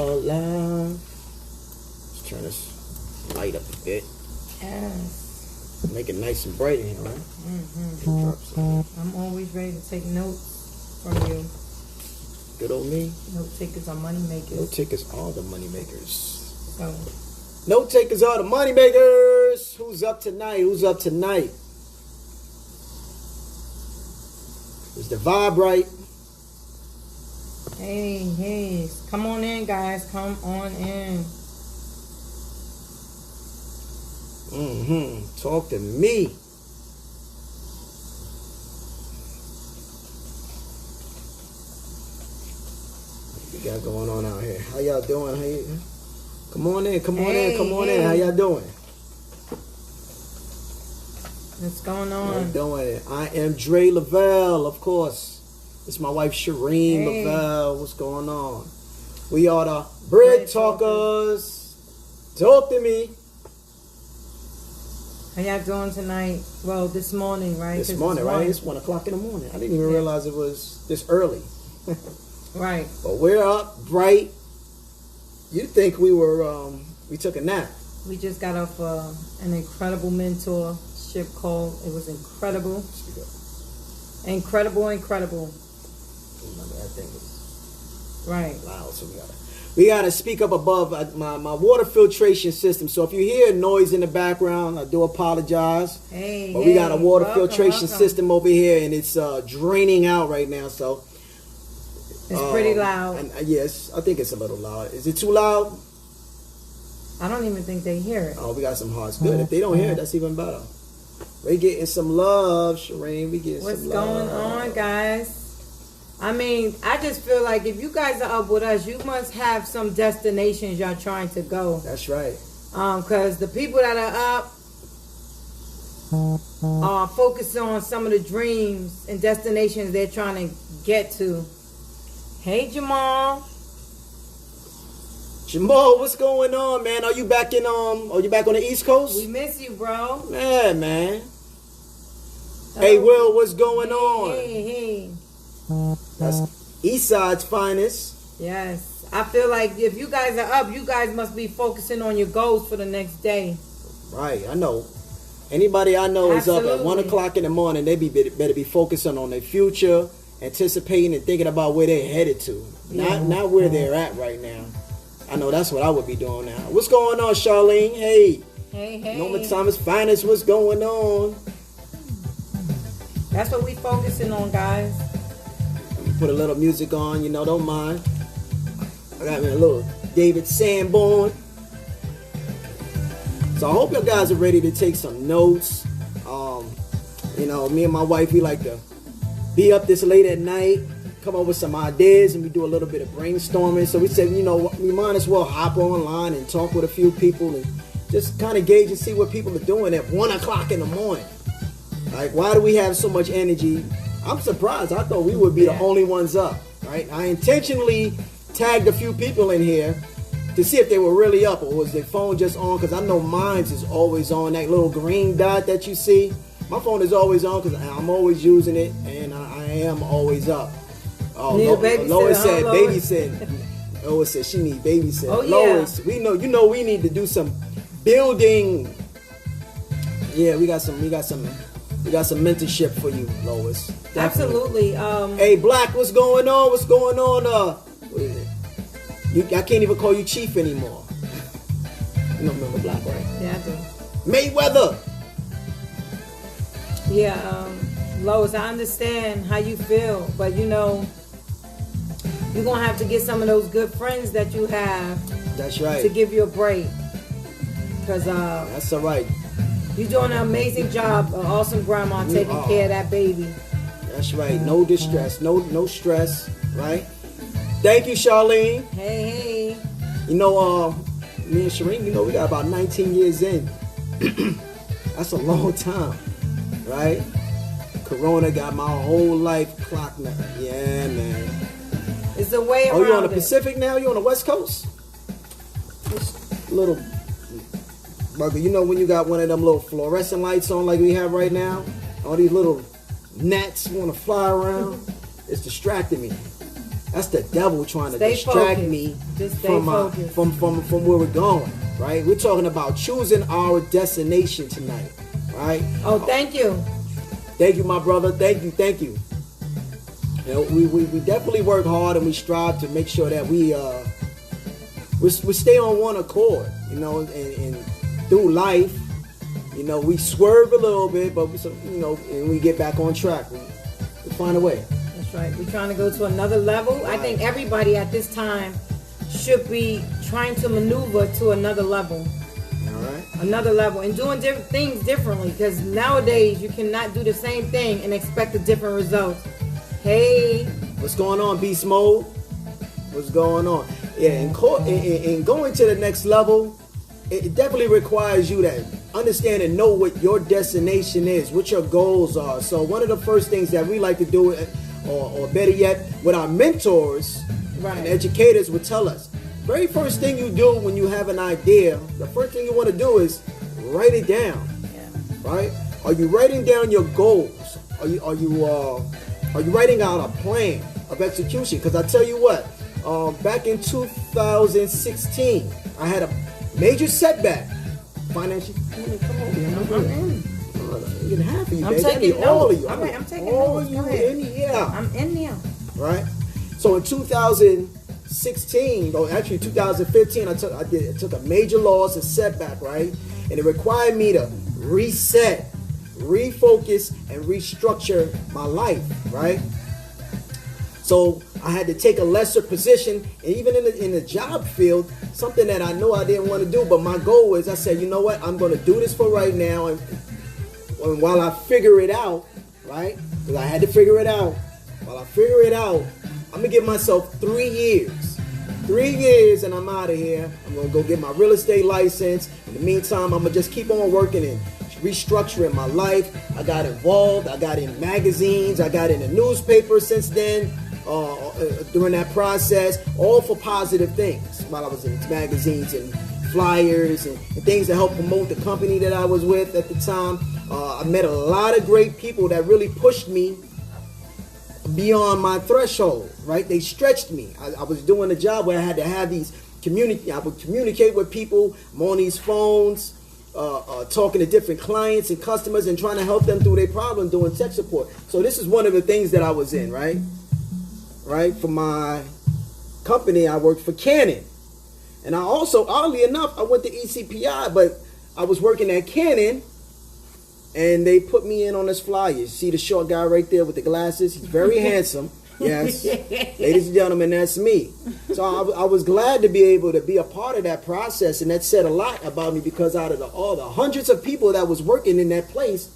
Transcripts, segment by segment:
alive. Let's turn this light up a bit. Yes. Make it nice and bright in here, right? I'm always ready to take notes from you. Good old me. Note takers are money makers. Note takers are the money makers. So, Note takers are the money makers. Who's up tonight? Who's up tonight? Is the vibe right? hey, come on in, guys. Come on in. Talk to me. What you got going on out here? How y'all doing? Come on in. Come on in. How y'all doing? What's going How you on? doing? I am Dre Lavelle, of course. It's my wife Shireen Lavelle. What's going on? We are the Bread Talkers. Talk to me. How y'all doing tonight? Well, this morning, right? This morning, right? It's 1 o'clock in the morning. I didn't even realize it was this early. Right. But we're up bright. You'd think we were, we took a nap. We just got off an incredible mentorship call. It was incredible. Incredible. Remember that thing was Right. loud, so we gotta speak up above my water filtration system. So if you hear noise in the background, I do apologize. But we got a water filtration system over here, and it's draining out right now. So it's pretty loud. And, yes, I think it's a little loud. Is it too loud? I don't even think they hear it. Oh, we got some hearts. Good. If they don't hear it, that's even better. We getting some love, Shireen. We getting What's some love. going on, guys? I mean, I just feel like if you guys are up with us, you must have some destinations y'all trying to go. That's right. Because the people that are up are focusing on some of the dreams and destinations they're trying to get to. Hey, Jamal. Jamal, what's going on, man? Are you back in Are you back on the East Coast? We miss you, bro. Yeah, man. Hey, Will, what's going on? Hey. That's East Side's finest. Yes. I feel like if you guys are up, you guys must be focusing on your goals for the next day. Right, I know. Anybody I know is up at 1 Absolutely. o'clock in the morning. They better be focusing on their future, anticipating and thinking about where they're headed to. Not where they're at right now. I know that's what I would be doing now. What's going on, Charlene? Hey. Hey. Norman Thomas finest. What's going on? That's what we focusing on, guys. Put a little music on, don't mind. I got me a little David Sanborn. So I hope you guys are ready to take some notes. Me and my wife, we like to be up this late at night, come up with some ideas, and we do a little bit of brainstorming. So we said, we might as well hop online and talk with a few people and just kind of gauge and see what people are doing at 1 o'clock in the morning. Like, why do we have so much energy? I'm surprised. I thought we would be the only ones up, right? I intentionally tagged a few people in here to see if they were really up or was their phone just on, because I know mine's is always on. That little green dot that you see, my phone is always on because I'm always using it, and I am always up. Oh, Lois said, Lois said she need babysitter. Oh, yeah. Lois, we need to do some building. Yeah, we got some mentorship for you, Lois. Definitely. Absolutely. Hey, Black, what's going on? What is it? I can't even call you Chief anymore. You don't remember Black, right? Yeah, I do. Mayweather. Yeah, Lois, I understand how you feel, but you're gonna have to get some of those good friends that you have. That's right. To give you a break, because that's all right. You're doing an amazing job, an awesome grandma taking care of that baby. That's right. No distress, no stress, right? Thank you, Charlene. Hey. Me and Shireen, we got about 19 years in. That's a long time, right? Corona got my whole life clocked now. Yeah, man. It's the way around. Oh, you on the Pacific now? You on the West Coast? Just a little burger. When you got one of them little fluorescent lights on like we have right now, all these little gnats want to fly around. It's distracting me. That's the devil trying to Stay distract focused. me Just stay from focused. from where we're going. Right? We're talking about choosing our destination tonight. Right? Oh, thank you. Thank you, my brother. Thank you. Thank you. You know, we definitely work hard and we strive to make sure that we stay on one accord. You know, and through life, you know, we swerve a little bit, but and we get back on track. We find a way. That's right. We're trying to go to another level. Right. I think everybody at this time should be trying to maneuver to another level. All right. Another level and doing different things differently, because nowadays you cannot do the same thing and expect a different result. Hey, What's going on, Beast Mode? What's going on? Yeah, and going to the next level, it definitely requires you to understand and know what your destination is, what your goals are. So one of the first things that we like to do, or better yet, what our mentors Right. and educators would tell us, very first thing you do when you have an idea, the first thing you want to do is write it down. yeah. Right? Are you writing down your goals? Are you writing out a plan of execution? Because I tell you what, back in 2016, I had a major setback financially. Come on, man. I'm in. I'm getting happy, I'm baby. taking I need all of notes. you. All right, I'm taking all notes. of you Go ahead. in here. I'm in there. Right? So in 2016, or actually 2015, I took a major loss, a setback, right? And it required me to reset, refocus, and restructure my life, right? So I had to take a lesser position, and even in the job field, something that I know I didn't want to do, but my goal was, I said, you know what, I'm going to do this for right now, and while I figure it out, right? Because I had to figure it out. While I figure it out, I'm gonna give myself 3 years. 3 years and I'm out of here. I'm gonna go get my real estate license. In the meantime, I'm gonna just keep on working and restructuring my life. I got involved. I got in magazines. I got in the newspaper since then. During that process, all for positive things. While I was in magazines and flyers and things that help promote the company that I was with at the time. I met a lot of great people that really pushed me beyond my threshold, right? They stretched me. I was doing a job where I had to have these I would communicate with people. I'm on these phones, talking to different clients and customers and trying to help them through their problem, doing tech support. So this is one of the things that I was in, right? Right? For my company, I worked for Canon. And I also, oddly enough, I went to ECPI, but I was working at Canon. And they put me in on this flyer. You see the short guy right there with the glasses? He's very handsome. Yes. Ladies and gentlemen, that's me. So I was glad to be able to be a part of that process. And that said a lot about me, because out of all the hundreds of people that was working in that place,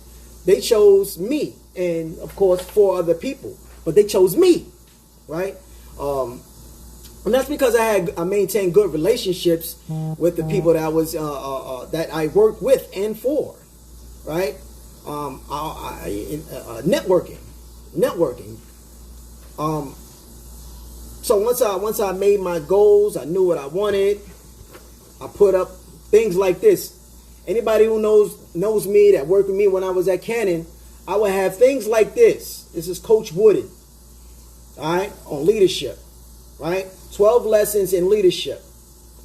they chose me. And, of course, 4 other people. But they chose me. Right? And that's because I maintained good relationships with the people that that I worked with and for. Right? Networking. So once I made my goals, I knew what I wanted. I put up things like this. Anybody who knows me, that worked with me when I was at Canon, I would have things like this. This is Coach Wooden. All right, on leadership. Right? 12 lessons in leadership.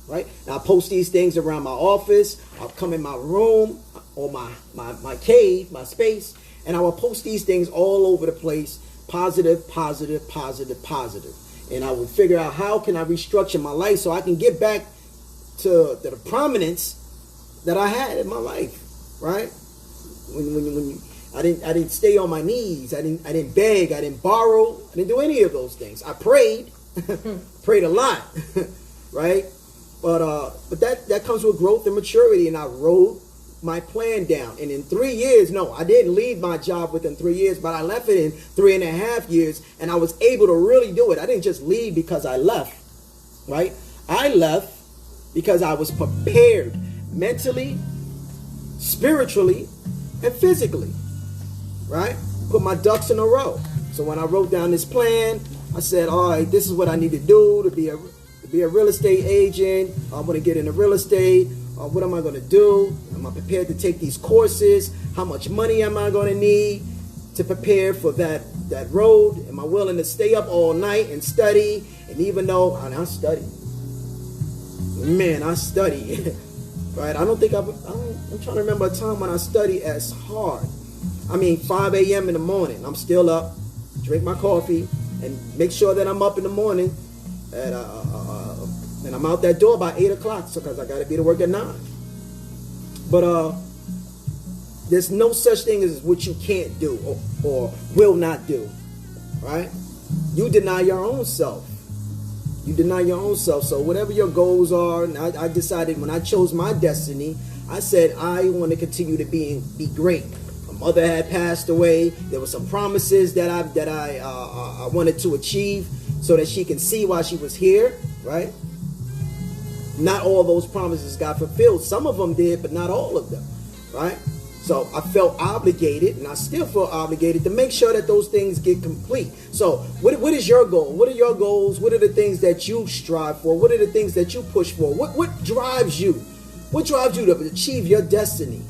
Right? Now I post these things around my office. I'll come in my room or my cave, my space, and I will post these things all over the place. Positive, positive, positive, positive. And I would figure out how can I restructure my life so I can get back to the prominence that I had in my life. Right? When I didn't stay on my knees. I didn't beg. I didn't borrow. I didn't do any of those things. I prayed. Prayed a lot. Right? But that comes with growth and maturity, and I wrote my plan down. And in 3 years, no, I didn't leave my job within 3 years, but I left it in 3.5 years, and I was able to really do it. I didn't just leave because I left, right? I left because I was prepared mentally, spiritually, and physically, right? Put my ducks in a row. So when I wrote down this plan, I said, all right, this is what I need to do to be a real estate agent. I'm going to get into real estate. What am I going to do? Am I prepared to take these courses? How much money am I going to need to prepare for that that road? Am I willing to stay up all night and study? And even though I study, man, I study, right? I'm trying to remember a time when I studied as hard. I mean, 5 a.m. in the morning, I'm still up, drink my coffee, and make sure that I'm up in the morning, and I'm out that door by 8 o'clock, so because I got to be to work at 9. But there's no such thing as what you can't do or will not do, right? You deny your own self. You deny your own self. So whatever your goals are, and I decided when I chose my destiny, I said I want to continue to be great. My mother had passed away. There were some promises that I wanted to achieve so that she can see while she was here, right? Not all those promises got fulfilled. Some of them did, but not all of them, right? So I felt obligated, and I still feel obligated to make sure that those things get complete. So what is your goal? What are your goals? What are the things that you strive for? What are the things that you push for? What drives you? What drives you to achieve your destiny,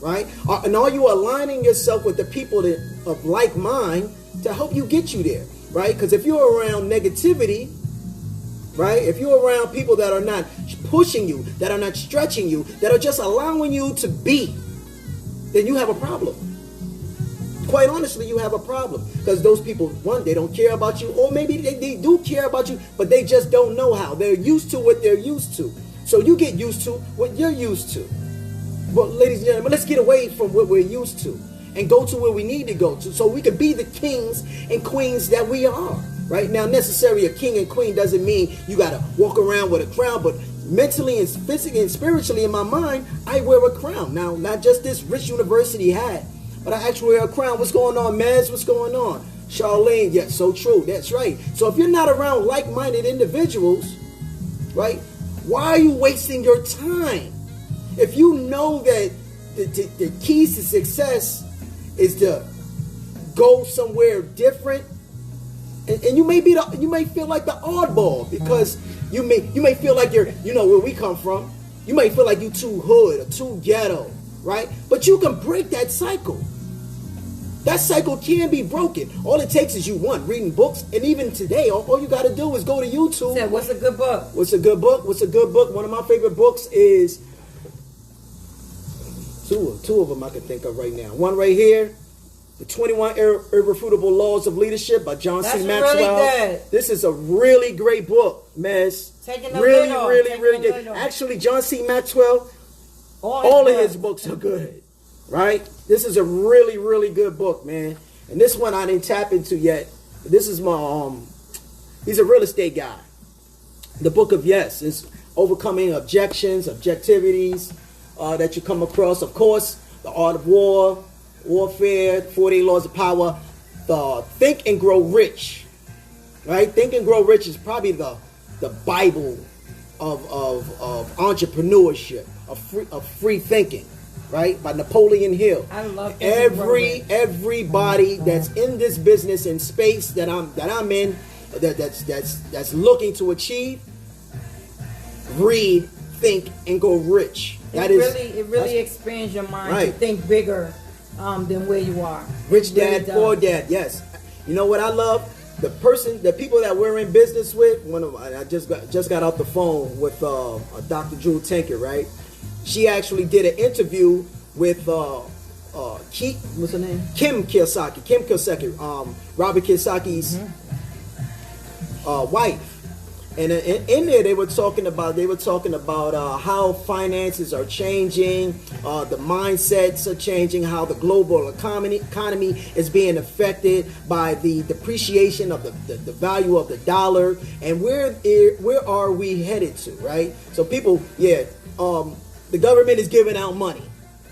right? And are you aligning yourself with the people of like mind to help you get you there, right? Because if you're around negativity, right? If you're around people that are not pushing you, that are not stretching you, that are just allowing you to be, then you have a problem. Quite honestly, you have a problem. Because those people, one, they don't care about you, or maybe they do care about you, but they just don't know how. They're used to what they're used to. So you get used to what you're used to. Well, ladies and gentlemen, let's get away from what we're used to and go to where we need to go to so we can be the kings and queens that we are. Right now, necessarily a king and queen doesn't mean you got to walk around with a crown, but mentally and physically and spiritually in my mind, I wear a crown. Now, not just this rich university hat, but I actually wear a crown. What's going on, Mez? What's going on? Charlene, yes, so true. That's right. So if you're not around like-minded individuals, right, why are you wasting your time? If you know that the keys to success is to go somewhere different, and you may feel like the oddball because you may feel like you're, where we come from. You may feel like you too hood or too ghetto, right? But you can break that cycle. That cycle can be broken. All it takes is you, one, reading books, and even today, all you got to do is go to YouTube. Said, what's a good book? What's a good book? What's a good book? One of my favorite books is two of them I can think of right now. One right here. The 21 Irrefutable Laws of Leadership by John C. Maxwell. Really good. This is a really great book, Mez. Really good. Actually, John C. Maxwell, all of his books are good, right? This is a really, really good book, man. And this one I didn't tap into yet. This is my, he's a real estate guy. The Book of Yes is overcoming objections, objectivities that you come across. Of course, The Art of Warfare, 48 Laws of Power, the Think and Grow Rich, right? Think and Grow Rich is probably the Bible of entrepreneurship, of free thinking, right? By Napoleon Hill. I love everybody that's in this business and space that I'm in, that's looking to achieve. Read, Think, and Go Rich. It really expands your mind to think bigger than where you are. Rich Dad, Poor Dad. Yes. You know what I love? The people that we're in business with. I just got off the phone with Dr. Drew Tinker, right? She actually did an interview with what's her name? Kim Kiyosaki, Robert Kiyosaki's wife. And in there, they were talking about how finances are changing, the mindsets are changing, how the global economy is being affected by the depreciation of the value of the dollar, and where are we headed to, right? So people, the government is giving out money,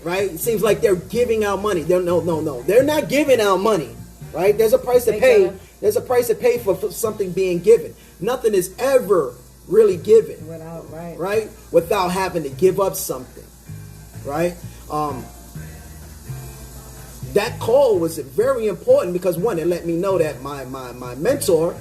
right? It seems like they're giving out money. No, they're not giving out money, right? There's a price to pay. There's a price to pay for something being given. Nothing is ever really given without having to give up something, right? That call was very important because, one, it let me know that my mentor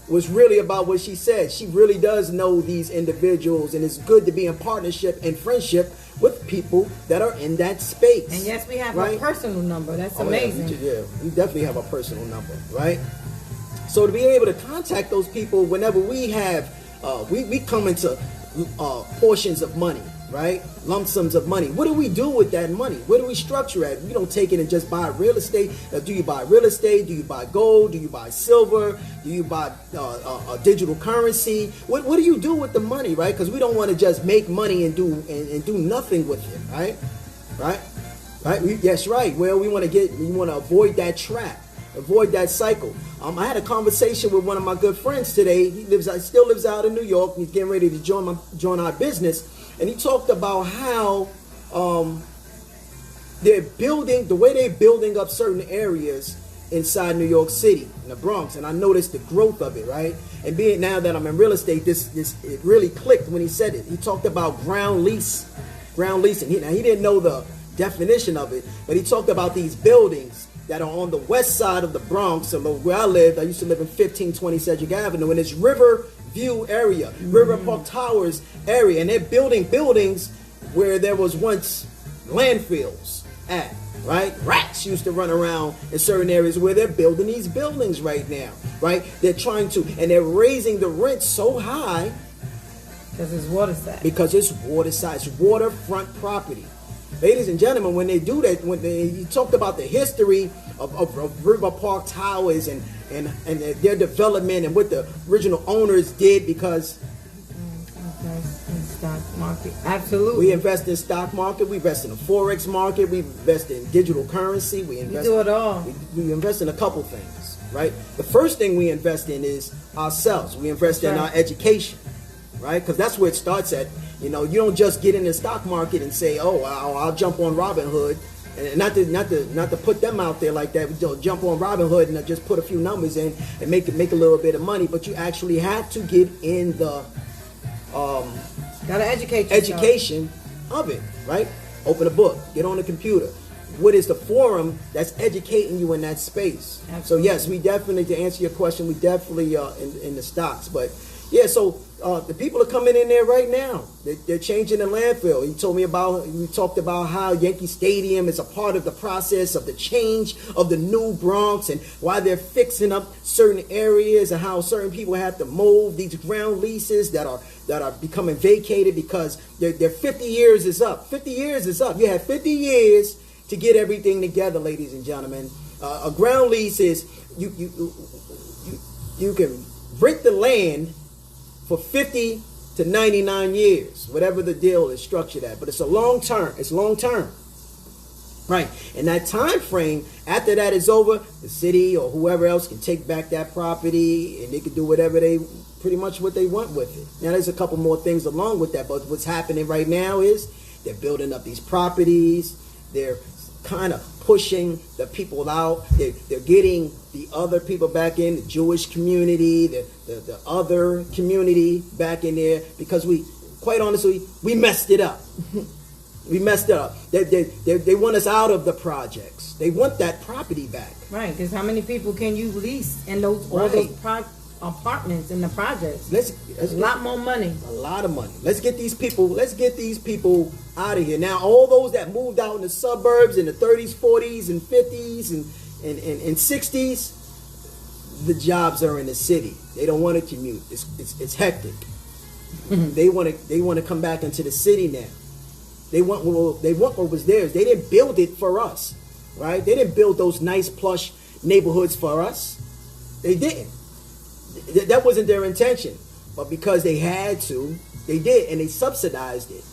was really about what she said. She really does know these individuals, and it's good to be in partnership and friendship with people that are in that space. And yes, we have right? a personal number. That's Oh, amazing. Yeah, we definitely have a personal number, right? So to be able to contact those people whenever we have, we come into portions of money, right? Lump sums of money. What do we do with that money? Where do we structure it? We don't take it and just buy real estate. Do you buy real estate? Do you buy gold? Do you buy silver? Do you buy digital currency? What do you do with the money, right? Because we don't want to just make money and do nothing with it, right? Yes, right. Well, we want to avoid that trap. Avoid that cycle. I had a conversation with one of my good friends today. He still lives out in New York. He's getting ready to join our business, and he talked about how the way they're building up certain areas inside New York City, in the Bronx, and I noticed the growth of it, right? And being now that I'm in real estate, it really clicked when he said it. He talked about ground leasing. Now he didn't know the definition of it, but he talked about these buildings that are on the west side of the Bronx. So where I lived, I used to live in 1520 Sedgwick Avenue, in this River View area, River Park Towers area, and they're building buildings where there was once landfills at, right? Rats used to run around in certain areas where they're building these buildings right now, right? They're trying to, and they're raising the rent so high because it's waterside. Because it's waterside, it's waterfront property. Ladies and gentlemen, when they do that, you talked about the history of River Park Towers and their development and what the original owners did, because in stock market, absolutely. We invest in stock market, we invest in the forex market, we invest in digital currency, we do it all. We invest in a couple things, right? The first thing we invest in is ourselves. We invest in our education, right? Because that's where it starts at. You know, you don't just get in the stock market and say, "Oh, I'll jump on Robinhood," and not to put them out there like that. We don't jump on Robinhood and just put a few numbers in and make a little bit of money. But you actually have to get in the gotta educate yourself. Education of it, right? Open a book, get on the computer. What is the forum that's educating you in that space? Absolutely. So yes, we definitely, to answer your question, we definitely in the stocks, but. Yeah, so the people are coming in there right now. They're changing the landfill. We talked about how Yankee Stadium is a part of the process of the change of the new Bronx and why they're fixing up certain areas and how certain people have to move these ground leases that are becoming vacated because their 50 years is up. 50 years is up. You have 50 years to get everything together, ladies and gentlemen. A ground lease is you can rent the land for 50 to 99 years, whatever the deal is structured at. But it's a long term. It's long term. Right. And that time frame, after that is over, the city or whoever else can take back that property and they can do whatever pretty much what they want with it. Now, there's a couple more things along with that. But what's happening right now is they're building up these properties. They're kind of pushing the people out. They're getting the other people back in, the Jewish community, the other community back in there, because quite honestly, we messed it up. We messed it up. They want us out of the projects. They want that property back. Right, because how many people can you lease in all those apartments in the projects? Let's a lot more money. A lot of money. Let's get these people out of here. Now, all those that moved out in the suburbs in the 30s, 40s, and 50s and 60s, the jobs are in the city. They don't want to commute. It's hectic. They want to come back into the city now. They want what was theirs. They didn't build it for us, right? They didn't build those nice plush neighborhoods for us. They didn't. That wasn't their intention. But because they had to, they did, and they subsidized it,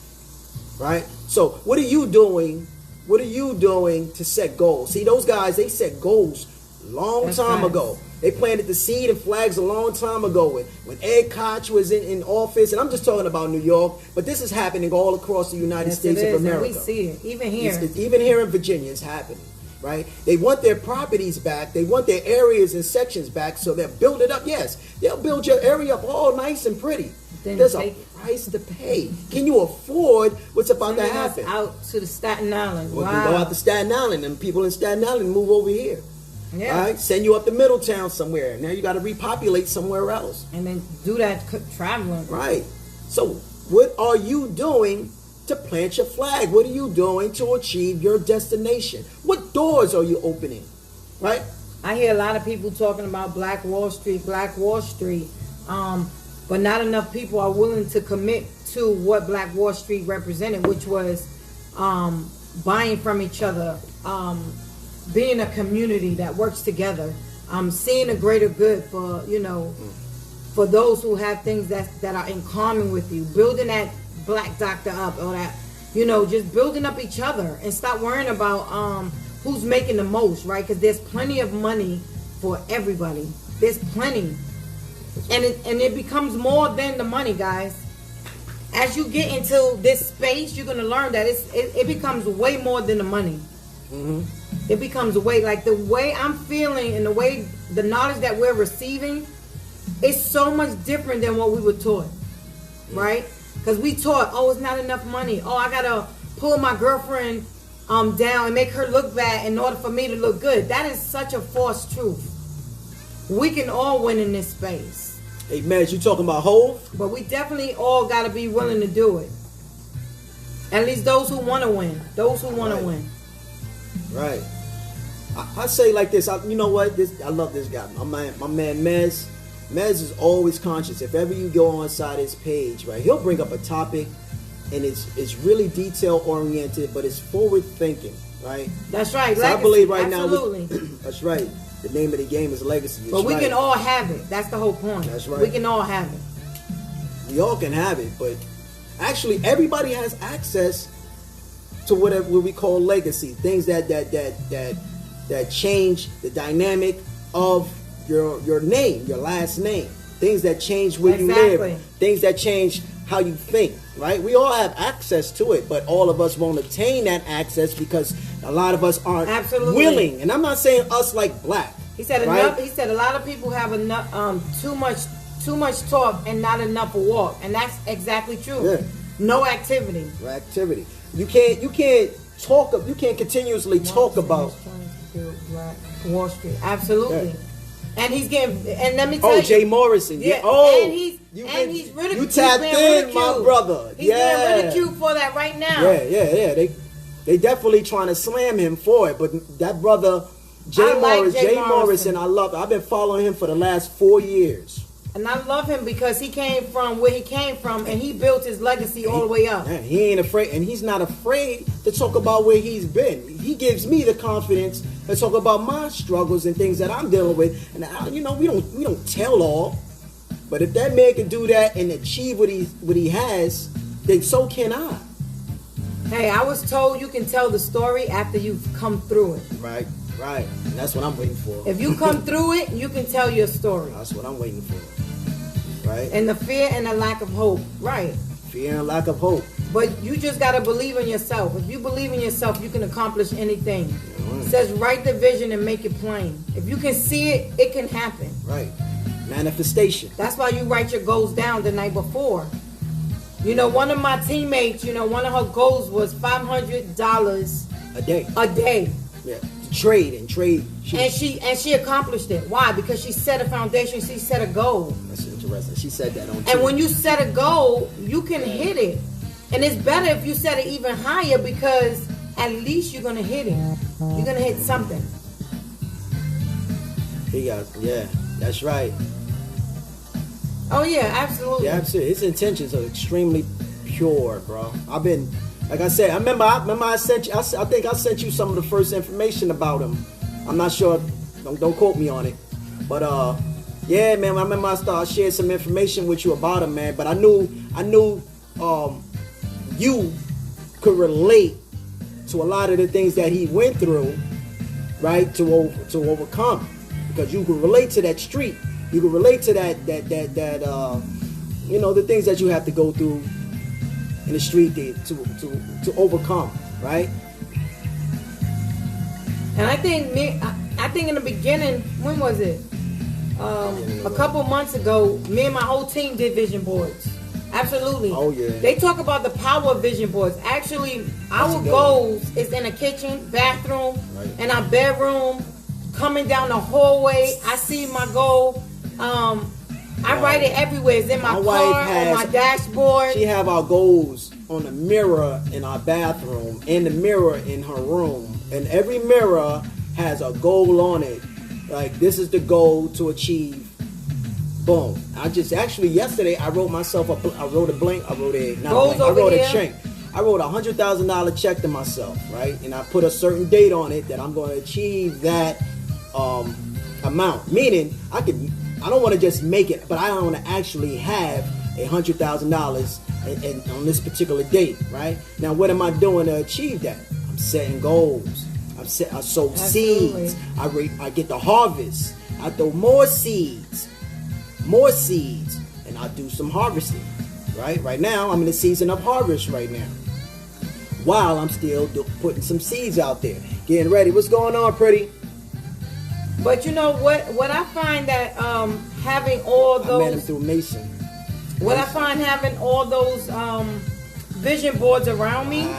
right? So what are you doing? What are you doing to set goals? See, those guys, they set goals long time ago. They planted the seed and flags a long time ago when Ed Koch was in office. And I'm just talking about New York, but this is happening all across the United States of America. And we see it, even here. Even here in Virginia, it's happening, right? They want their properties back. They want their areas and sections back, so they'll build it up. Yes, they'll build your area up all nice and pretty. There's a price to pay. Can you afford what's about to happen? Out to the Staten Island. Well, wow. We go out to Staten Island, and people in Staten Island move over here. Yeah. Right? Send you up to Middletown somewhere. Now you got to repopulate somewhere else. And then do that traveling. Right. So what are you doing to plant your flag. What are you doing to achieve your destination? What doors are you opening? Right? I hear a lot of people talking about Black Wall Street, but not enough people are willing to commit to what Black Wall Street represented, which was buying from each other, being a community that works together, seeing a greater good for, for those who have things that are in common with you, building that black doctor up, or that, just building up each other, and stop worrying about who's making the most, right? Because there's plenty of money for everybody. There's plenty. And it becomes more than the money, guys. As you get into this space, you're going to learn that it becomes way more than the money. Mm-hmm. It becomes way, like the way I'm feeling and the knowledge that we're receiving is so much different than what we were taught, right? Because we taught, it's not enough money. I got to pull my girlfriend down and make her look bad in order for me to look good. That is such a false truth. We can all win in this space. Hey, man, you talking about Hov? But we definitely all got to be willing to do it. At least those who want to win. Those who want to win. Right. I say like this. You know what? I love this guy. My man Mez. Mez is always conscious. If ever you go on side his page, right, he'll bring up a topic, and it's really detail oriented, but it's forward thinking, right? That's right. So I believe right Absolutely. now. That's right. The name of the game is legacy. But we can all have it. That's the whole point. That's right. We can all have it. We all can have it, but actually everybody has access to what we call legacy. Things that change the dynamic of your name, your last name. Things that change where you live. Things that change how you think, right? We all have access to it, but all of us won't obtain that access because a lot of us aren't willing. And I'm not saying us like black. He said enough. He said a lot of people have enough, too much talk and not enough walk, and that's exactly true. Yeah. No activity. No activity. You can't talk. You can't continuously talk about Black Wall Street. Absolutely. Yeah. And he's getting, and let me tell you. Jay Morrison. Yeah. And he's ridiculed. You tapped in, my brother. He's being ridiculed for that right now. Yeah. They definitely trying to slam him for it. But that brother, Jay Morrison, I love it. I've been following him for the last 4 years. And I love him because he came from where he came from, and he built his legacy all the way up. Man, he ain't afraid, and he's not afraid to talk about where he's been. He gives me the confidence to talk about my struggles and things that I'm dealing with. And we don't tell all, but if that man can do that and achieve what he has, then so can I. Hey, I was told you can tell the story after you've come through it. Right. And that's what I'm waiting for. If you come through it, you can tell your story. That's what I'm waiting for. Right. And the fear and the lack of hope. Right. Fear and lack of hope. But you just got to believe in yourself. If you believe in yourself, you can accomplish anything. Mm-hmm. It says write the vision and make it plain. If you can see it, it can happen. Right. Manifestation. That's why you write your goals down the night before. One of my teammates, one of her goals was $500 a day. Yeah. Trade. And she accomplished it. Why? Because she set a foundation. She set a goal. That's interesting. She said that on TV. And when you set a goal, you can hit it. And it's better if you set it even higher because at least you're gonna hit it. You're gonna hit something. Yeah, that's right. Oh yeah, absolutely. Yeah, absolutely. His intentions are extremely pure, bro. I've been. Like I said, I remember I sent you. I think I sent you some of the first information about him. I'm not sure. Don't quote me on it. But yeah, man. I remember I shared some information with you about him, man. But I knew you could relate to a lot of the things that he went through, right? To overcome, because you could relate to that street. You could relate to that the things that you have to go through in the street to overcome, right? And I think in the beginning, when was it? A couple months ago, me and my whole team did vision boards. Absolutely. Oh yeah. They talk about the power of vision boards. Actually, our goals is in a kitchen, bathroom, in our bedroom, coming down the hallway. I see my goal. I write it everywhere. It's in my car, on my dashboard. She have our goals on the mirror in our bathroom and the mirror in her room, and every mirror has a goal on it. Like, this is the goal to achieve. Boom. I just actually yesterday I wrote myself I wrote a check. I wrote $100,000 check to myself, right? And I put a certain date on it that I'm going to achieve that amount. Meaning, I don't want to just make it, but I want to actually have $100,000 on this particular date, right? Now, what am I doing to achieve that? I'm setting goals. I sow seeds. I get the harvest. I throw more seeds, and I do some harvesting. Right now, I'm in the season of harvest right now. While I'm still putting some seeds out there, getting ready. What's going on, pretty? But you know what I find that having all those, I met him through Mason. What I find having all those vision boards around me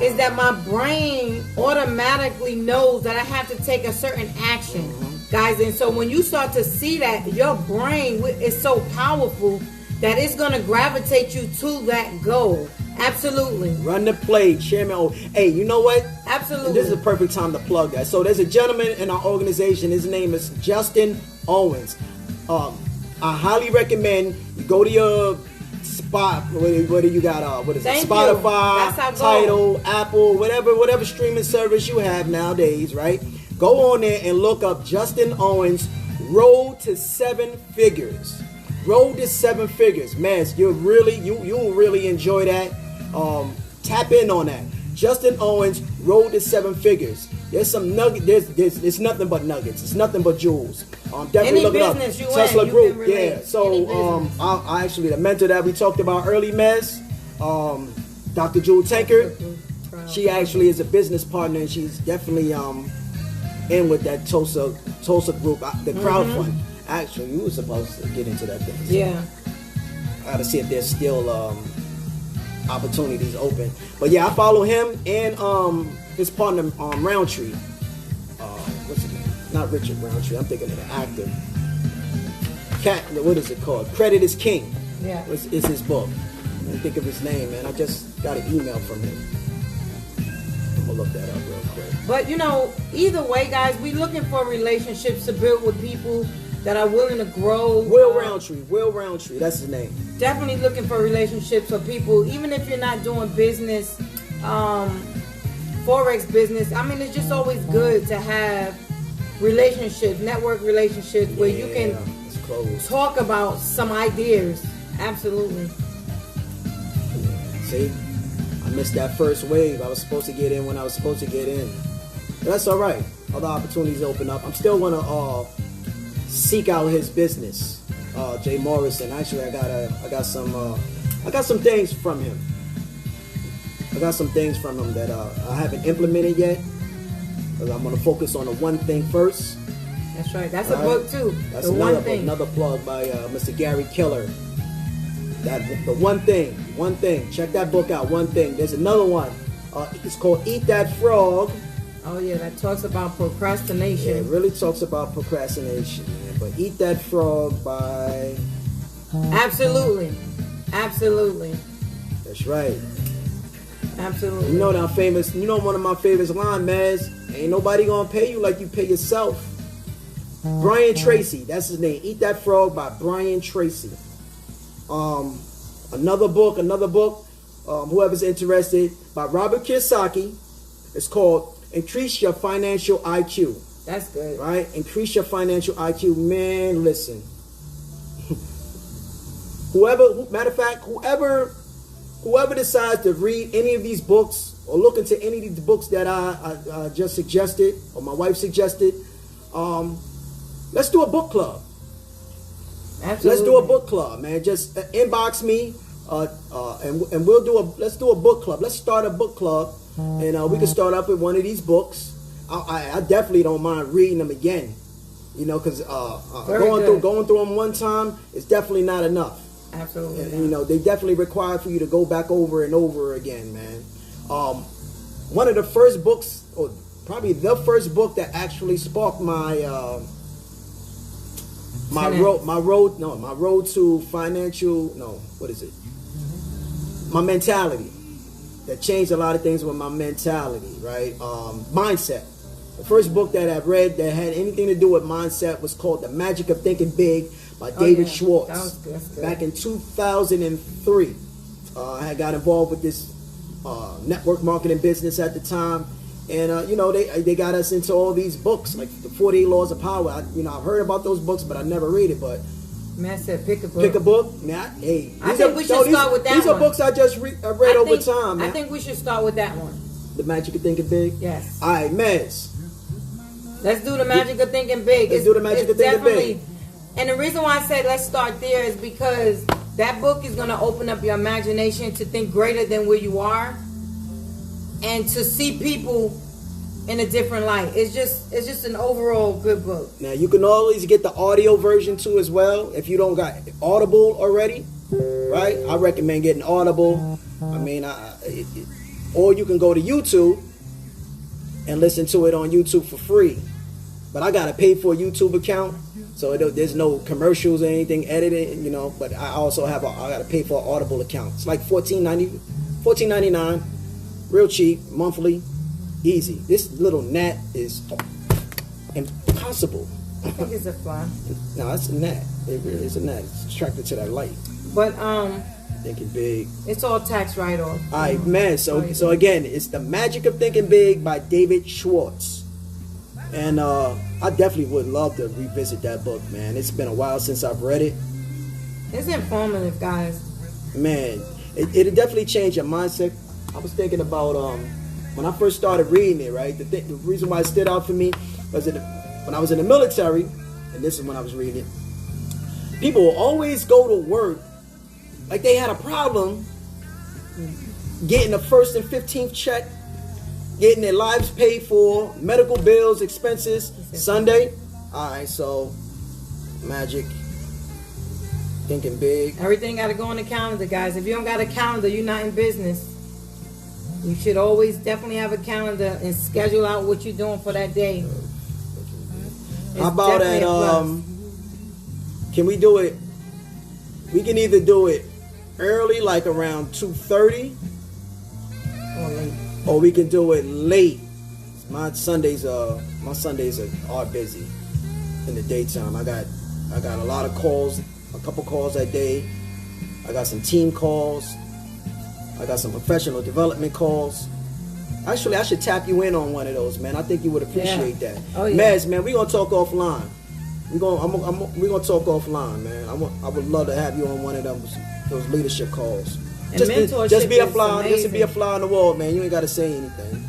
is that my brain automatically knows that I have to take a certain action, guys. And so when you start to see that, your brain is so powerful that it's going to gravitate you to that goal. Absolutely. Run the play, Chairman. Hey, you know what? Absolutely. This is a perfect time to plug that. So there's a gentleman in our organization. His name is Justin Owens. I highly recommend you go to your spot. What do you got? What is it? Spotify, Tidal, Apple, whatever streaming service you have nowadays, right? Go on there and look up Justin Owens, Road to 7 Figures. Road to 7 Figures, man. You'll really enjoy that. Tap in on that. Justin Owens, Road to 7 Figures. There's some nuggets. There's nothing but nuggets. It's nothing but jewels. Definitely look it up. Tesla Group, yeah. So I actually the mentor that we talked about early, Mez, Dr. Jewel Tankard. She actually is a business partner, and she's definitely in with that Tulsa Group, the crowdfund. Actually, you were supposed to get into that thing. So yeah. I gotta see if there's still opportunities open. But yeah, I follow him and his partner Roundtree. What's his name? Not Richard Roundtree. I'm thinking of the actor. What is it called? Credit is King. Yeah. Is his book. I can't think of his name, man. I just got an email from him. I'm gonna look that up real quick. But you know, either way, guys, we looking for relationships to build with people that are willing to grow. Will Roundtree, that's his name. Definitely looking for relationships with people, even if you're not doing business, Forex business. I mean, it's just always good to have relationships, network relationships, where you can talk about some ideas. Absolutely. See, I missed that first wave. I was supposed to get in when I was supposed to get in. But that's all right. Other opportunities open up. I'm still gonna seek out his business, Jay Morrison. Actually, I got some things from him. I got some things from him that I haven't implemented yet. But I'm gonna focus on the one thing first. That's right. That's a book too. That's another plug by Mr. Gary Keller. The one thing. Check that book out. One thing. There's another one. It's called Eat That Frog. Oh yeah, that talks about procrastination. Yeah, it really talks about procrastination, man. But Eat That Frog by... Absolutely. That's right. Absolutely. You know one of my favorites lines, Maz, ain't nobody gonna pay you like you pay yourself. Brian Tracy, that's his name. Eat That Frog by Brian Tracy. Another book, whoever's interested, by Robert Kiyosaki. It's called Increase Your Financial IQ. That's good. Right? Increase your financial IQ. Man, listen. Whoever decides to read any of these books or look into any of these books that I just suggested or my wife suggested, let's do a book club. Absolutely. Let's do a book club, man. Just inbox me, and let's do a book club. Let's start a book club, and we can start up with one of these books. I definitely don't mind reading them again, because going through them one time is definitely not enough. Absolutely. And, they definitely require for you to go back over and over again, man. One of the first books, or probably the first book that actually sparked my road to financial, my mentality. that changed a lot of things with my mentality, right? Mindset. The first book that I read that had anything to do with mindset was called The Magic of Thinking Big by David Schwartz. That was good. That's good. Back in 2003, I had got involved with this network marketing business at the time. And, they got us into all these books, like the 48 Laws of Power. I've heard about those books, but I never read it. But man said pick a book. Pick a book. Man, I think we should start with that These one. are books I just read over time, man. I think we should start with that one. The Magic of Thinking Big? Yes. All right, Mez. Let's do the Magic of Thinking Big. Let's do the Magic of Thinking Big. And the reason why I say let's start there is because that book is going to open up your imagination to think greater than where you are and to see people in a different light. It's just an overall good book. Now, you can always get the audio version too as well if you don't got Audible already, right? I recommend getting Audible. I mean, or you can go to YouTube and listen to it on YouTube for free. But I got to pay for a YouTube account, so there's no commercials or anything edited, But I also I got to pay for an Audible account. It's like $14.99, real cheap, monthly, easy. This little gnat is impossible. I think it's a fly. No, it's a gnat. It really is a gnat. It's attracted to that light. But Thinking Big. it's all tax write-off. All right, man. So again, it's The Magic of Thinking Big by David Schwartz. And I definitely would love to revisit that book, man. It's been a while since I've read it. It's informative, guys. Man, it definitely changed your mindset. I was thinking about when I first started reading it, right? The reason why it stood out for me was when I was in the military, and this is when I was reading it, people will always go to work like they had a problem getting the first and 15th check, getting their lives paid for, medical bills, expenses, Sunday. All right, so Magic, Thinking Big. Everything got to go on the calendar, guys. If you don't got a calendar, you're not in business. You should always definitely have a calendar and schedule out what you're doing for that day. How about can we do it? We can either do it early, like around 2:30, Or late. or we can do it late. My Sundays are busy in the daytime. I got a lot of calls, a couple calls that day. I got some team calls. I got some professional development calls. Actually, I should tap you in on one of those, man. I think you would appreciate that. Oh, yeah. Maz, man, we gonna talk offline. We gonna talk offline, man. I would love to have you on one of those leadership calls. And mentorship Just be a is fly. amazing. Just to be a fly on the wall, man. You ain't gotta say anything.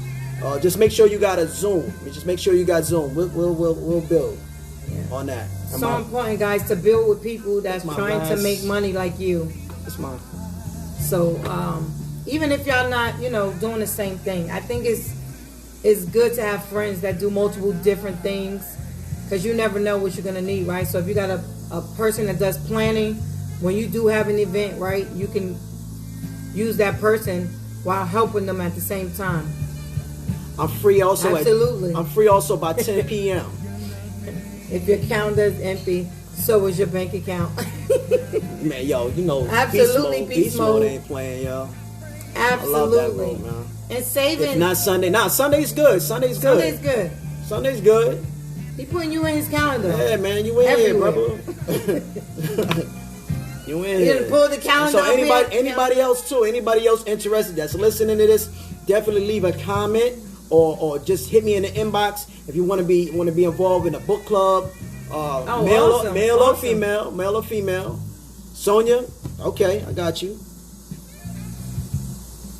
Just make sure you got a Zoom. Just make sure you got Zoom. We'll build on that. So important, guys, to build with people that's trying to make money like you. It's mine. So even if y'all not, doing the same thing, I think it's good to have friends that do multiple different things, because you never know what you're gonna need, right? So if you got a person that does planning, when you do have an event, right, you can use that person while helping them at the same time. I'm free also. Absolutely. I'm free also by 10 p.m. If your calendar is empty, so is your bank account. Man, yo, Absolutely, Beast Mode ain't playing, yo. Absolutely. I love that road, man. And saving. If not Sunday. Nah, Sunday's good. Sunday's good. Sunday's good. Sunday's good. He putting you in his calendar. Yeah, man, you in Everywhere. here, brother. You in You here. didn't pull the calendar So up here. anybody else too, anybody else interested that's listening to this, definitely leave a comment or just hit me in the inbox if you want to be involved in a book club. Male or female. Sonia, okay, I got you.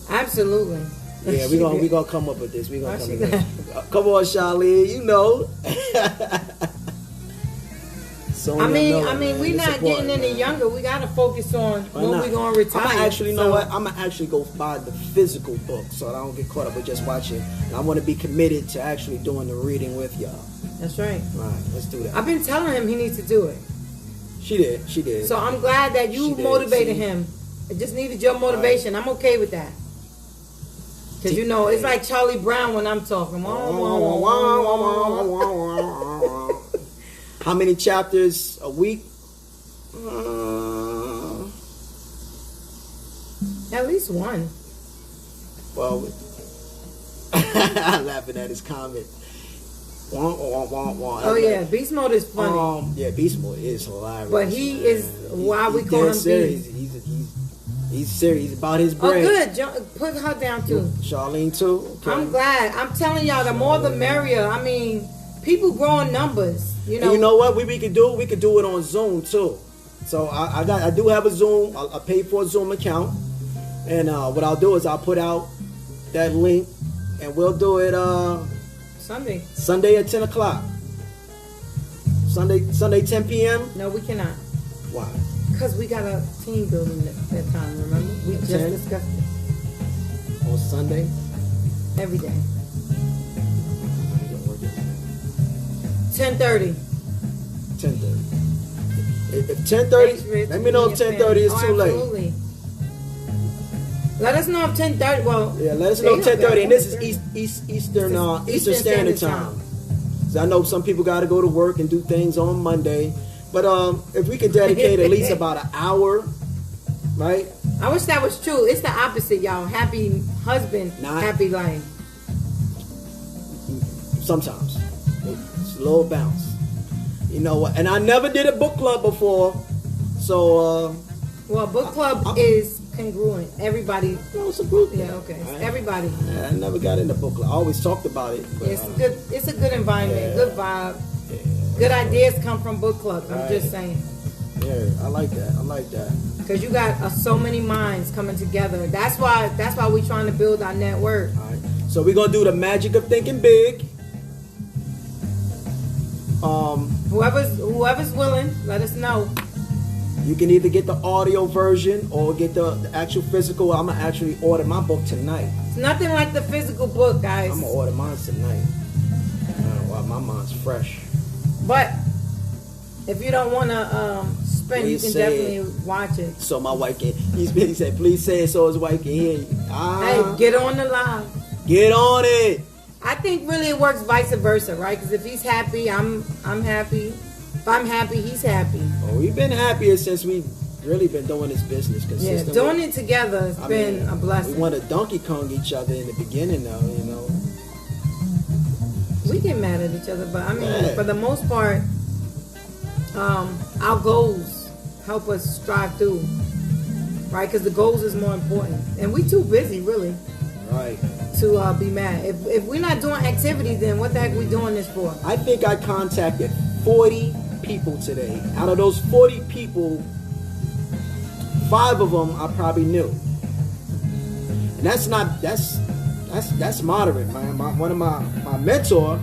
Absolutely. Yeah, we gonna come up with this. We gonna come up with this. Come on, Charlene, you know. Sonia, I mean, man, we're it's not important, getting any man. younger. We gotta focus on Why when not? we're gonna retire. I'm gonna actually go buy the physical book so I don't get caught up with just watching. And I want to be committed to actually doing the reading with y'all. That's right. All right, let's do that. I've been telling him he needs to do it. She did. So I'm glad that you She did, motivated see? him. It just needed your motivation. I'm okay with that. Because, it's like Charlie Brown when I'm talking. How many chapters a week? At least one. Well, I'm laughing at his comment. Oh yeah, Beast Mode is funny. Yeah, Beast Mode is hilarious. But he is why we call him serious. Beast. He's serious about his Oh, bread. good. Put her down too. Charlene too. Okay. I'm glad. I'm telling y'all, the more the merrier. I mean, people grow in numbers. You know. And you know what? We could do it on Zoom too. So I do have a Zoom. I paid for a Zoom account, and what I'll do is I'll put out that link, and we'll do it Sunday at 10 o'clock. Sunday 10 p.m. No, we cannot. Why? Because we got a team building that time. Remember, we just 10? discussed it On Sunday. every day. 10:30. 10:30. If 10:30, let me know if 10:30 is too late. Absolutely. Let us know if 10:30. Well, Yeah, let us know if 10:30, and this is 10:30. Eastern Standard Time. So I know some people got to go to work and do things on Monday, but if we could dedicate at least about an hour, right? I wish that was true. It's the opposite, y'all. Happy husband, Not- happy life. Sometimes it's a little bounce, you know. And I never did a book club before, so Well, book club is congruent. Everybody. it's a group. Yeah, okay. Right? Everybody. I never got into book club. I always talked about it. But, It's good. It's a good environment. Yeah. Good vibe. Good ideas come from book clubs. I'm Right. just saying. Yeah, I like that. Because you got so many minds coming together. That's why we're trying to build our network. All right. So we're gonna do the magic of thinking big. Whoever's willing, let us know. You can either get the audio version or get the actual physical. I'm gonna actually order my book tonight. It's nothing like the physical book, guys. I'm gonna order mine tonight. Wow, my mind's fresh. But if you don't want to spend, Please you can say definitely watch it. So my wife can. He said, "Please say it so his wife can hear you." Hey, get on the live. Get on it. I think really it works vice versa, right? Because if he's happy, I'm happy. If I'm happy, he's happy. Oh, we've been happier since we've really been doing this business Yeah, consistently. doing it together has been a blessing. We want to Donkey Kong each other in the beginning, though. You know. We get mad at each other, but I mean, Yeah. for the most part, our goals help us strive through, right? Because the goals is more important, and we too busy really Right. to be mad. If we're not doing activities, then what the heck we doing this for? I think I contacted 40 people today. Out of those 40 people, 5 of them I probably knew. And that's moderate, man. One of my mentor,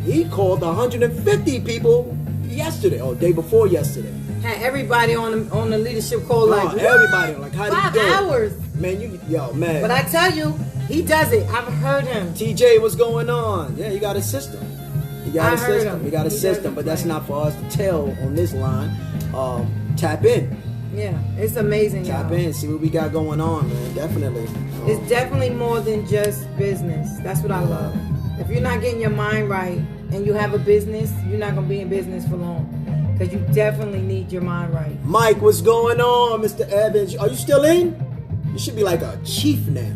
he called 150 people yesterday or day before yesterday. Had everybody on the leadership call like what? Everybody like how 5 do you do it? hours. Man, man. But I tell you, he does it. I've heard him. TJ, what's going on? Yeah, you got a system. You got I a heard system. him. You got a He system, doesn't but that's play. not for us to tell on this line. Tap in. Yeah, it's amazing. Tap y'all. in. See what we got going on, man. Definitely. It's definitely more than just business. That's what I love. If you're not getting your mind right and you have a business, you're not gonna be in business for long. Because you definitely need your mind right. Mike, what's going on, Mr. Evans? Are you still in? You should be like a chief now.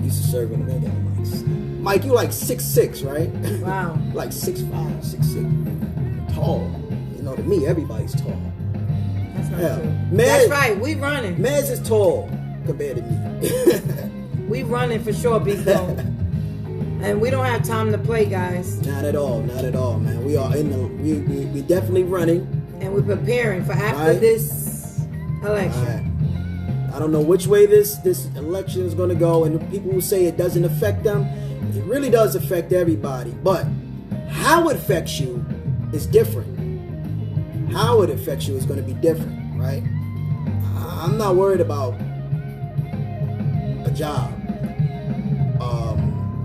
Used to serve in the mega mics. Mike, you like 6'6", right? Wow. Like 6'5", 6'6". Tall. You know, to me, everybody's tall. That's not Yeah. true. Man- That's right. We running. Mez is tall compared to me. We running for sure, Big Dog. And we don't have time to play, guys. Not at all, man. We are we definitely running. And we're preparing for after Right. this election. Alright. I don't know which way this election is going to go, and the people who say it doesn't affect them, it really does affect everybody. But how it affects you is different. How it affects you is going to be different, right? I'm not worried about a job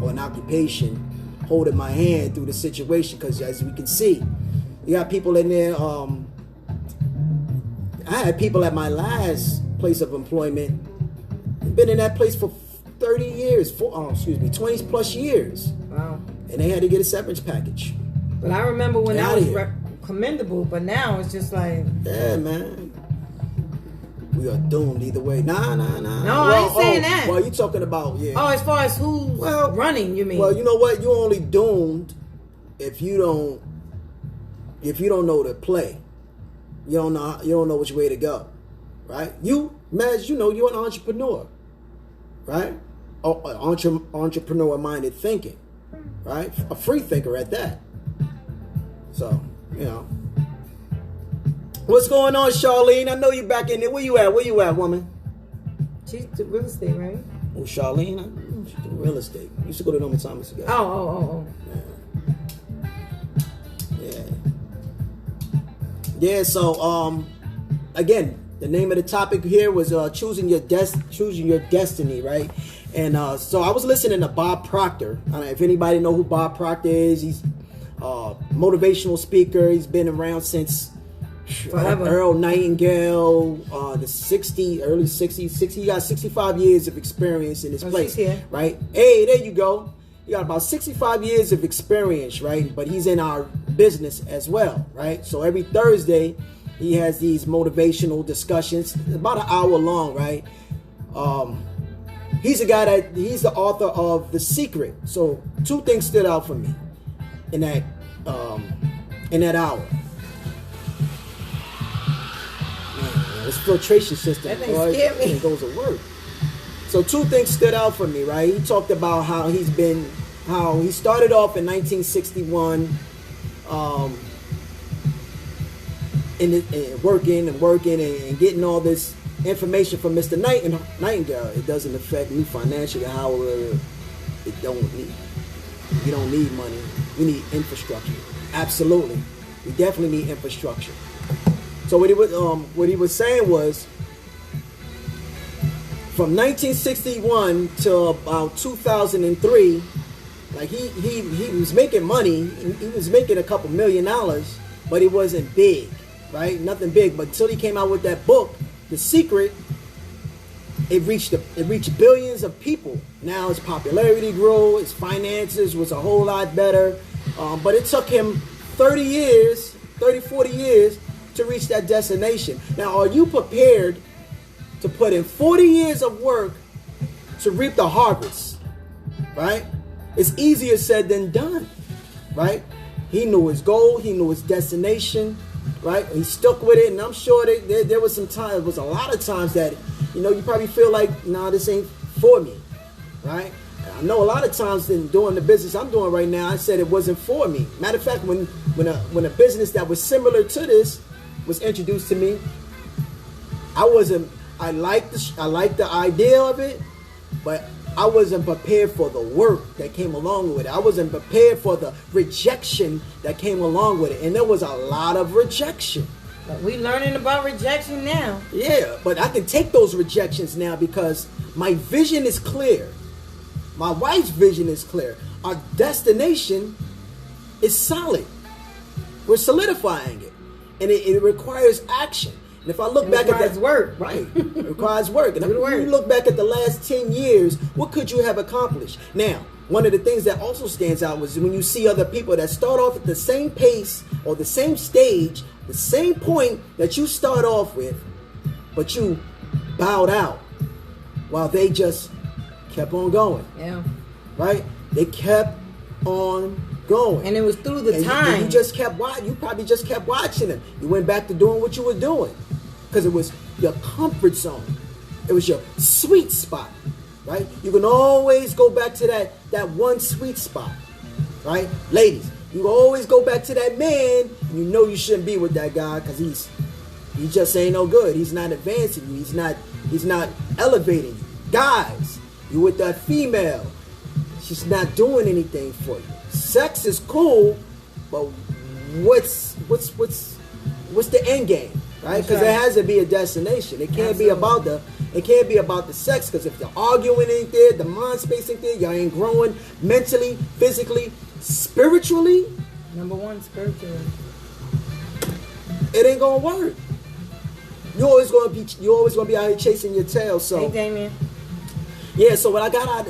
or an occupation holding my hand through the situation, because as we can see, you got people in there. I had people at my last place of employment, been in that place for 30 years, 20 plus years, Wow. and they had to get a severance package. But I remember when Get that outta was here. commendable, but now it's just like, Yeah, man. we are doomed either way. Nah. No, I ain't saying that. Well, you talking about Oh, as far as who's running, you mean? Well, you know what? You're only doomed if you don't know to play. You don't know which way to go, right? You, Maz, you're an entrepreneur, right? Entrepreneur-minded thinking, right? A free thinker at that. So, what's going on, Charlene? I know you back in there. Where you at, woman? She's the real estate, right? Oh, Charlene, she's doing real estate. You used to go to Norman Thomas together. Oh. Yeah. So, again, the name of the topic here was choosing your destiny, right? And so I was listening to Bob Proctor. I don't know if anybody know who Bob Proctor is. He's a motivational speaker. He's been around since forever. Earl Nightingale, early 60s. He got 65 years of experience in this place, right? Hey, there you go. He got about 65 years of experience, right? But he's in our business as well, right? So every Thursday, he has these motivational discussions, about an hour long, right? He's the author of The Secret. So 2 things stood out for me in that hour. Man, this filtration system, boy, it goes to work. So 2 things stood out for me, right? He talked about how he started off in 1961, working and getting all this information from Mr. Nightingale. It doesn't affect me financially. However, we don't need money. We need infrastructure. Absolutely, we definitely need infrastructure. So what he was saying was, from 1961 to about 2003, like he was making money. He was making a couple $1 million, but it wasn't big, right? Nothing big. But until he came out with that book, The Secret, it reached billions of people. Now his popularity grew. His finances was a whole lot better. But it took him 40 years to reach that destination. Now, are you prepared to put in 40 years of work to reap the harvest, right? It's easier said than done, right? He knew his goal. He knew his destination, right? He stuck with it. And I'm sure there was a lot of times that, you probably feel like, nah, this ain't for me, right? I know a lot of times in doing the business I'm doing right now, I said it wasn't for me. Matter of fact, when a business that was similar to this was introduced to me, I liked the idea of it, but I wasn't prepared for the work that came along with it. I wasn't prepared for the rejection that came along with it. And there was a lot of rejection. But we learning about rejection now. Yeah, but I can take those rejections now because my vision is clear. My wife's vision is clear. Our destination is solid. We're solidifying it. And it requires action. And if I look back at that work, right, it requires work. And if you look back at the last 10 years, what could you have accomplished? Now, one of the things that also stands out was when you see other people that start off at the same pace or the same stage, the same point that you start off with, but you bowed out while they just kept on going. Yeah. Right? They kept on going. And it was through the time. You just kept watching. You probably just kept watching them. You went back to doing what you were doing because it was your comfort zone. It was your sweet spot, right? You can always go back to that one sweet spot, right? Ladies, you can always go back to that man. And you know you shouldn't be with that guy because he just ain't no good. He's not advancing you. He's not elevating you. Guys, you with that female. She's not doing anything for you. Sex is cool, but what's the end game, right? Because there has to be a destination. It can't be about the sex. Because if the arguing ain't there, the mind space ain't there, y'all ain't growing mentally, physically, spiritually. Number one, spiritually. It ain't gonna work. You're always gonna be out here chasing your tail. So. Hey, Damien. Yeah, so when I got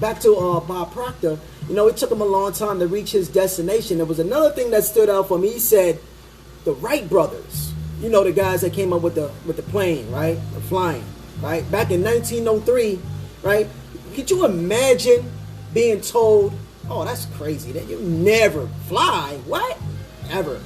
back to Bob Proctor, it took him a long time to reach his destination. There was another thing that stood out for me. He said the Wright brothers, you know, the guys that came up with the plane, right? The flying, right? Back in 1903, right? Could you imagine being told, oh, that's crazy, that you never fly? What? Ever.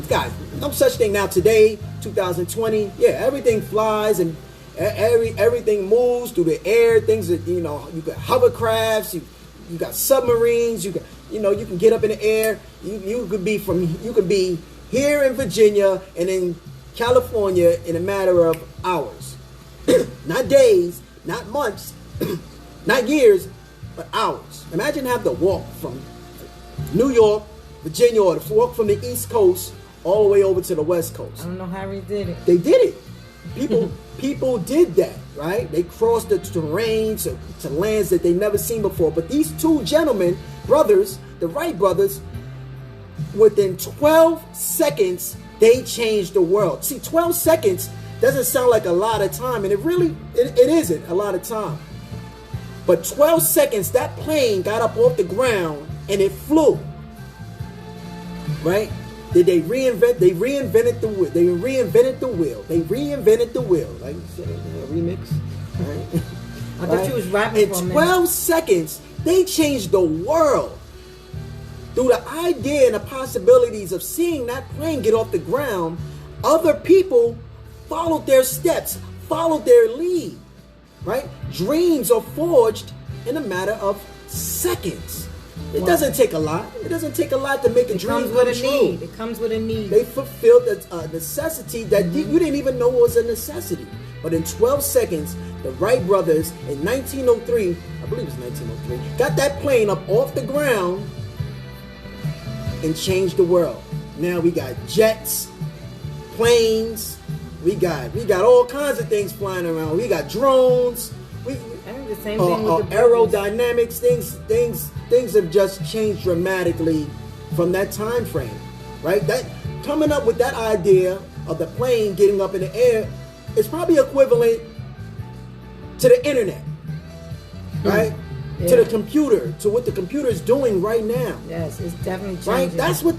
Guys, no such thing now today, 2020. Yeah, everything flies and everything moves through the air. Things that, you know, you got hovercrafts, you got submarines, you can get up in the air. You could be here in Virginia and in California in a matter of hours. Not days, not months, not years, but hours. Imagine having to walk from New York, Virginia, or to walk from the East Coast all the way over to the West Coast. I don't know how he did it. They did it. People did that, right? They crossed the terrain to lands that they never seen before. But these two gentlemen, brothers, the Wright brothers, within 12 seconds, they changed the world. See, 12 seconds doesn't sound like a lot of time, and it isn't a lot of time. But 12 seconds, that plane got up off the ground and it flew. Right? Did they reinvent? They reinvented the wheel. They reinvented the wheel. They reinvented the wheel. Like you said, a remix. Right? I thought you was rapping for a In minute. 12 seconds, they changed the world. Through the idea and the possibilities of seeing that plane get off the ground, other people followed their steps, followed their lead. Right? Dreams are forged in a matter of seconds. It doesn't take a lot. It doesn't take a lot to make a dream come true. It comes with a need. They fulfilled a necessity that you didn't even know was a necessity. But in 12 seconds, the Wright brothers in 1903, I believe it was 1903, got that plane up off the ground and changed the world. Now we got jets, planes, we got all kinds of things flying around. We got drones. I think the same thing with the aerodynamics. Things have just changed dramatically from that time frame, right? That coming up with that idea of the plane getting up in the air is probably equivalent to the internet, right? Yeah. To the computer, to what the computer is doing right now. Yes, it's definitely changing. Right? That's what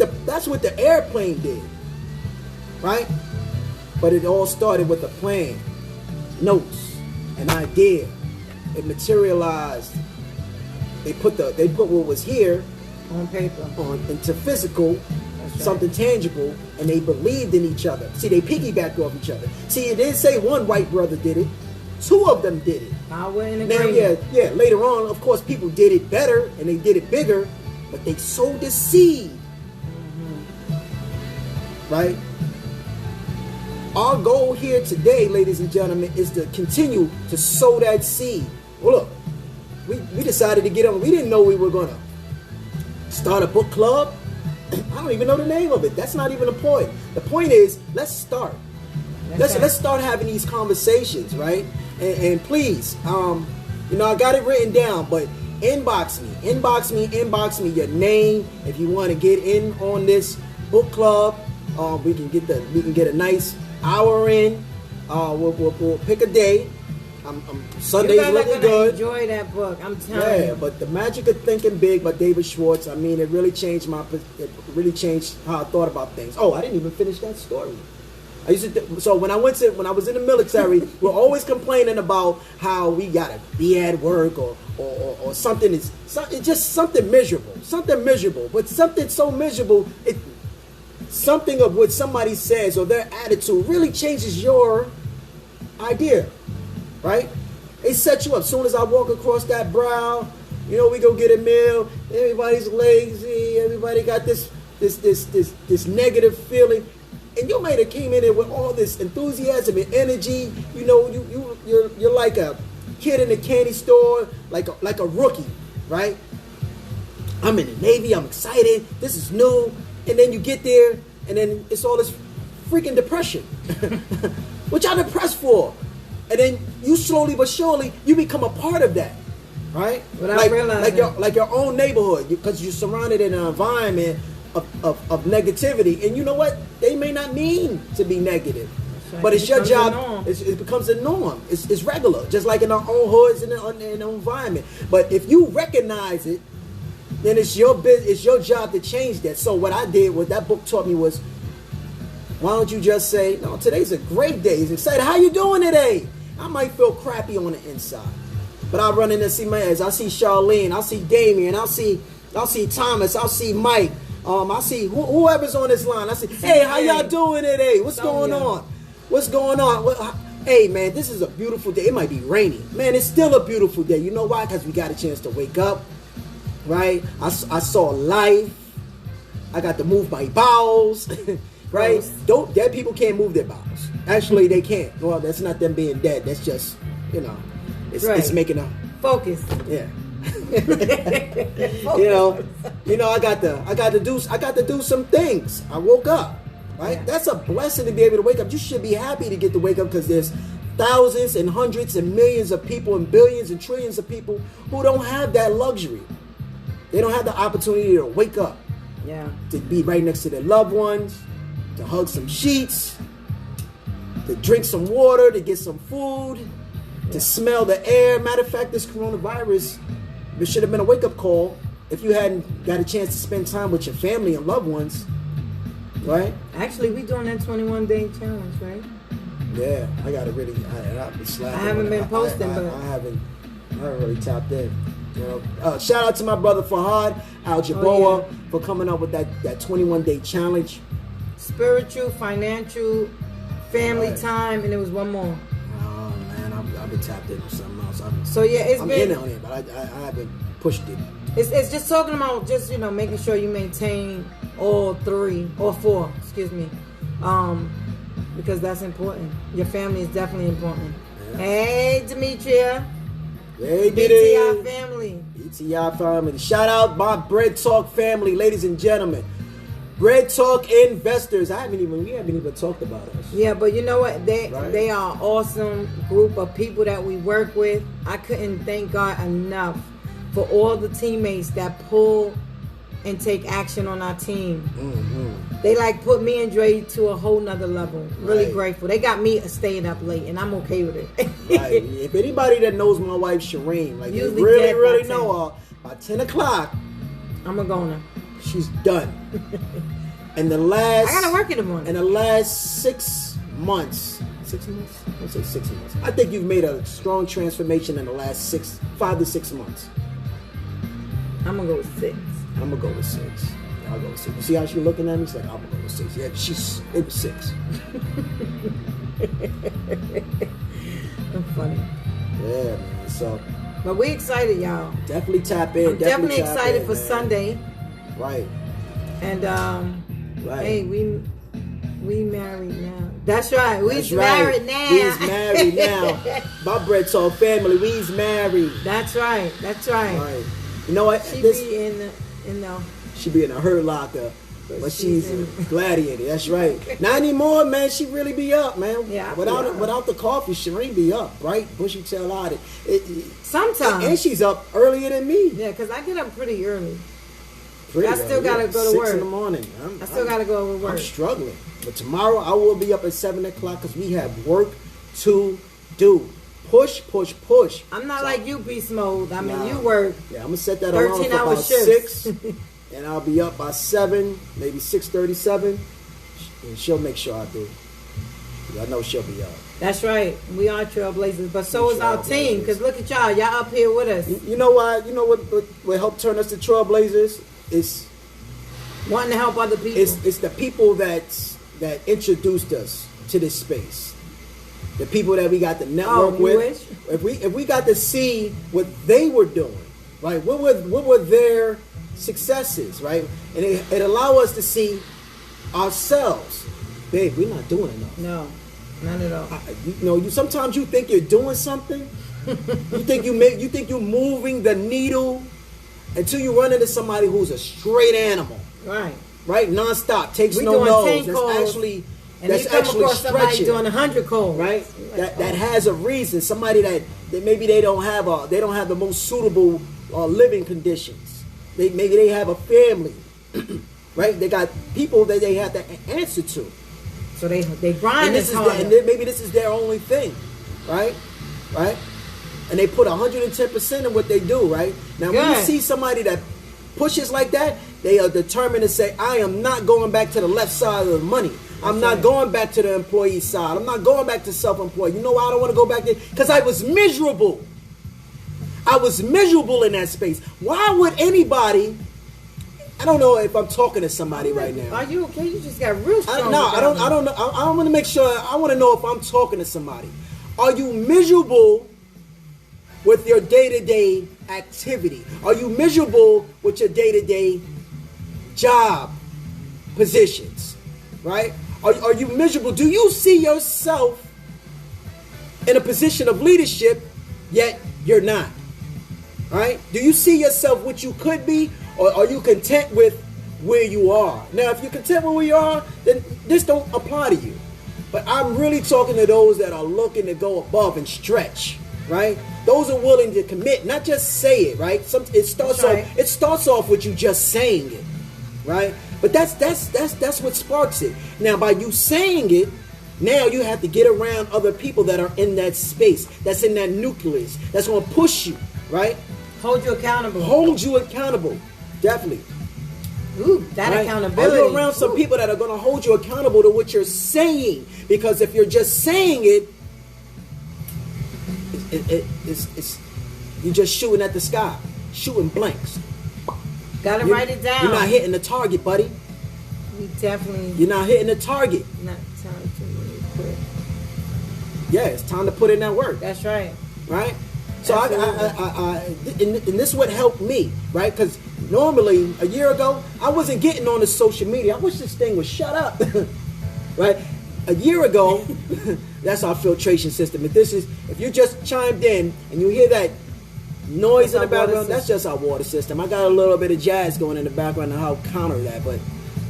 the airplane did, right? But it all started with a plan, notes, an idea. It materialized. They put what was here on paper into physical, right. Something tangible, and they believed in each other. See, they piggybacked off each other. See, it didn't say one Wright brother did it; two of them did it. Power and now, agreement. yeah. Later on, of course, people did it better and they did it bigger, but they sowed the seed, right? Our goal here today, ladies and gentlemen, is to continue to sow that seed. Well, look, we decided to get on. We didn't know we were going to start a book club. I don't even know the name of it. That's not even the point. The point is, let's start. Let's start having these conversations, right? And please, I got it written down, but inbox me your name if you want to get in on this book club. We can get a nice hour in. We'll pick a day. Sunday's looking good. Enjoy that book. I'm telling you. Yeah, but The Magic of Thinking Big by David Schwartz. I mean, it really changed how I thought about things. Oh, I didn't even finish that story. So when I was in the military, we're always complaining about how we gotta be at work or something it's just something miserable, but something so miserable, something of what somebody says or their attitude really changes your idea, right? It sets you up. As soon as I walk across that brow, we go get a meal. Everybody's lazy. Everybody got this negative feeling. And you might have came in there with all this enthusiasm and energy. You're like a kid in a candy store, like a rookie, right? I'm in the Navy. I'm excited. This is new. And then you get there, and then it's all this freaking depression. What y'all depressed for? And then you slowly but surely you become a part of that, right? Without realizing, like your own neighborhood, because you're surrounded in an environment of negativity, and you know what? They may not mean to be negative, right. But it's your job. It becomes a norm. It's regular, just like in our own hoods and in our environment. But if you recognize it, then it's your job to change that. So what I did, what that book taught me was, Why don't you just say, no, today's a great day. He's excited. How you doing today? I might feel crappy on the inside. But I run in and see my ass. I see Charlene. I see Damien. I'll see Thomas. I'll see Mike. I see whoever's on this line. I see, hey, how y'all doing today? What's going on? What's going on? Hey, man, this is a beautiful day. It might be rainy. Man, it's still a beautiful day. You know why? Because we got a chance to wake up, right? I saw life. I got to move my bowels, right? Dead people can't move their bowels. Actually, they can't. Well, that's not them being dead. That's just, it's making a... Focus. Yeah. I got to do some things. I woke up, right? Yeah. That's a blessing to be able to wake up. You should be happy to get to wake up because there's thousands and hundreds and millions of people and billions and trillions of people who don't have that luxury. They don't have the opportunity to wake up. Yeah. To be right next to their loved ones, to hug some sheets, to drink some water, to get some food, to smell the air. Matter of fact, this coronavirus, it should have been a wake-up call if you hadn't got a chance to spend time with your family and loved ones, right? Actually, we doing that 21-day challenge, right? Yeah, I got to really, I'll be slacking. I haven't been posting, but I haven't really tapped in. Shout out to my brother Fahad Al-Jaboa for coming up with that 21-day challenge. Spiritual, financial, family time, and there was one more. Oh man, I've been tapped into something else. I'm in on it, but I haven't pushed it. It's just talking about making sure you maintain all four, because that's important. Your family is definitely important. Yeah. Hey, Demetria. Hey, BTI family. BTI family. Shout out my Bread Talk family, ladies and gentlemen. Bread Talk investors. We haven't even talked about us. Yeah, but you know what? They are an awesome group of people that we work with. I couldn't thank God enough for all the teammates that pull and take action on our team. Mm-hmm. They put me and Dre to a whole nother level. Really grateful. They got me staying up late, and I'm okay with it. Right. If anybody that knows my wife Shireen, you really know her, by 10 o'clock, I'm a goner. She's done. And I gotta work in the morning. In the last 6 months. 6 months? I'll say 6 months. I think you've made a strong transformation in the last 5 to 6 months. I'm gonna go with 6. I'm gonna go with 6. I'll go with 6. You see how she's looking at me? She's like, I'm gonna go with 6. Yeah, it was 6. That's funny. Yeah, man. So, but we excited, y'all. Definitely tap in. I'm definitely excited for Sunday. Right. And hey, we married now. That's right. We's married now. We's married now. My Bread Talk family, we's married. That's right. Right. You know what? She be in a Hurt Locker. But she's a gladiator. That's right. Not anymore, man. She really be up, man. Yeah. Without the coffee, Shireen be up. Bright, bushy tail out. Sometimes. And she's up earlier than me. Yeah, because I get up pretty early. I still gotta go to work. 6 in the morning. I still gotta go to work. I'm struggling. But tomorrow I will be up at 7 o'clock because we have work to do. Push. I'm not like you, Beast Mode. You work. Yeah, I'm gonna set that alarm for about 6. And I'll be up by 7, maybe 6:37. And she'll make sure I do. I know she'll be up. That's right. We are trailblazers, but so is our team. Because look at y'all. Y'all up here with us. You know why? You know what helped turn us to trailblazers? It's wanting to help other people. It's the people that introduced us to this space. The people that we got to network with. If we got to see what they were doing, right? What were their successes, right? And it allowed us to see ourselves. Babe, we're not doing enough. No, not at all. You sometimes you think you're doing something. you think you're moving the needle until you run into somebody who's a straight animal. Right, nonstop, takes no nose. That's actually somebody doing 100 calls. Right, that has a reason. Somebody that maybe they don't have the most suitable living conditions. Maybe they have a family, right? They got people that they have to answer to. So they grind and maybe this is their only thing, right? And they put 110% in what they do, right? Now, when you see somebody that pushes like that, they are determined to say, I am not going back to the left side of the money. I'm not going back to the employee side. I'm not going back to self-employed. You know why I don't want to go back there? Because I was miserable. I was miserable in that space. Why would anybody? I don't know if I'm talking to somebody right now. Are you okay? You just got real strong. I don't know. I want to make sure. I want to know if I'm talking to somebody. Are you miserable with your day-to-day activity? Are you miserable with your day-to-day job positions? Right? Are you miserable? Do you see yourself in a position of leadership, yet you're not? Right? Do you see yourself what you could be, or are you content with where you are? Now, if you're content with where you are, then this don't apply to you. But I'm really talking to those that are looking to go above and stretch, right? Those are willing to commit, not just say it, right? It starts off with you just saying it, right? But that's what sparks it. Now, by you saying it, now you have to get around other people that are in that space, that's in that nucleus, that's going to push you, right? Hold you accountable. Hold you accountable, definitely. Ooh, that right? Accountability. Are you around some people that are going to hold you accountable to what you're saying? Because if you're just saying it's you're just shooting at the sky, shooting blanks. Gotta write it down. You're not hitting the target, buddy. You're not hitting the target. Not time to quit. Yeah, it's time to put in that work. That's right. Right. So and this is what helped me, right? Because normally a year ago I wasn't getting on the social media. I wish this thing would shut up, right? A year ago, that's our filtration system. If you just chimed in and you hear that noise in the background, that's just our water system. I got a little bit of jazz going in the background to help counter that, but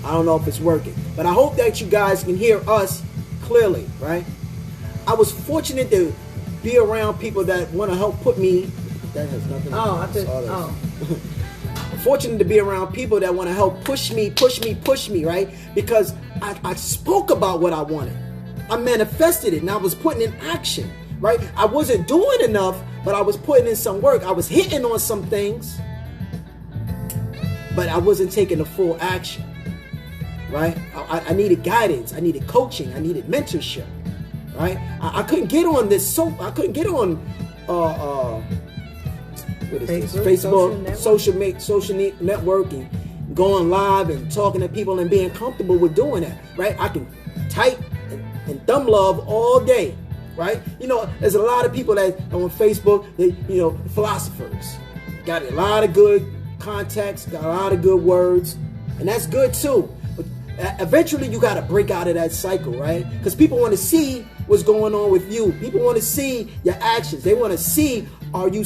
I don't know if it's working. But I hope that you guys can hear us clearly, right? I was fortunate to be around people that want to help put me. That has nothing to do with fortunate to be around people that want to help push me, right? Because I spoke about what I wanted. I manifested it and I was putting in action, right? I wasn't doing enough, but I was putting in some work. I was hitting on some things, but I wasn't taking the full action, right? I needed guidance. I needed coaching. I needed mentorship, right? I couldn't get on this. I couldn't get on what is this? Facebook, social networking, going live and talking to people and being comfortable with doing that, right? I can type and thumb love all day, right? You know, there's a lot of people that on Facebook, philosophers, got a lot of good contacts, got a lot of good words, and that's good too. But eventually you got to break out of that cycle, right? Because people want to see what's going on with you. People want to see your actions. They want to see, are you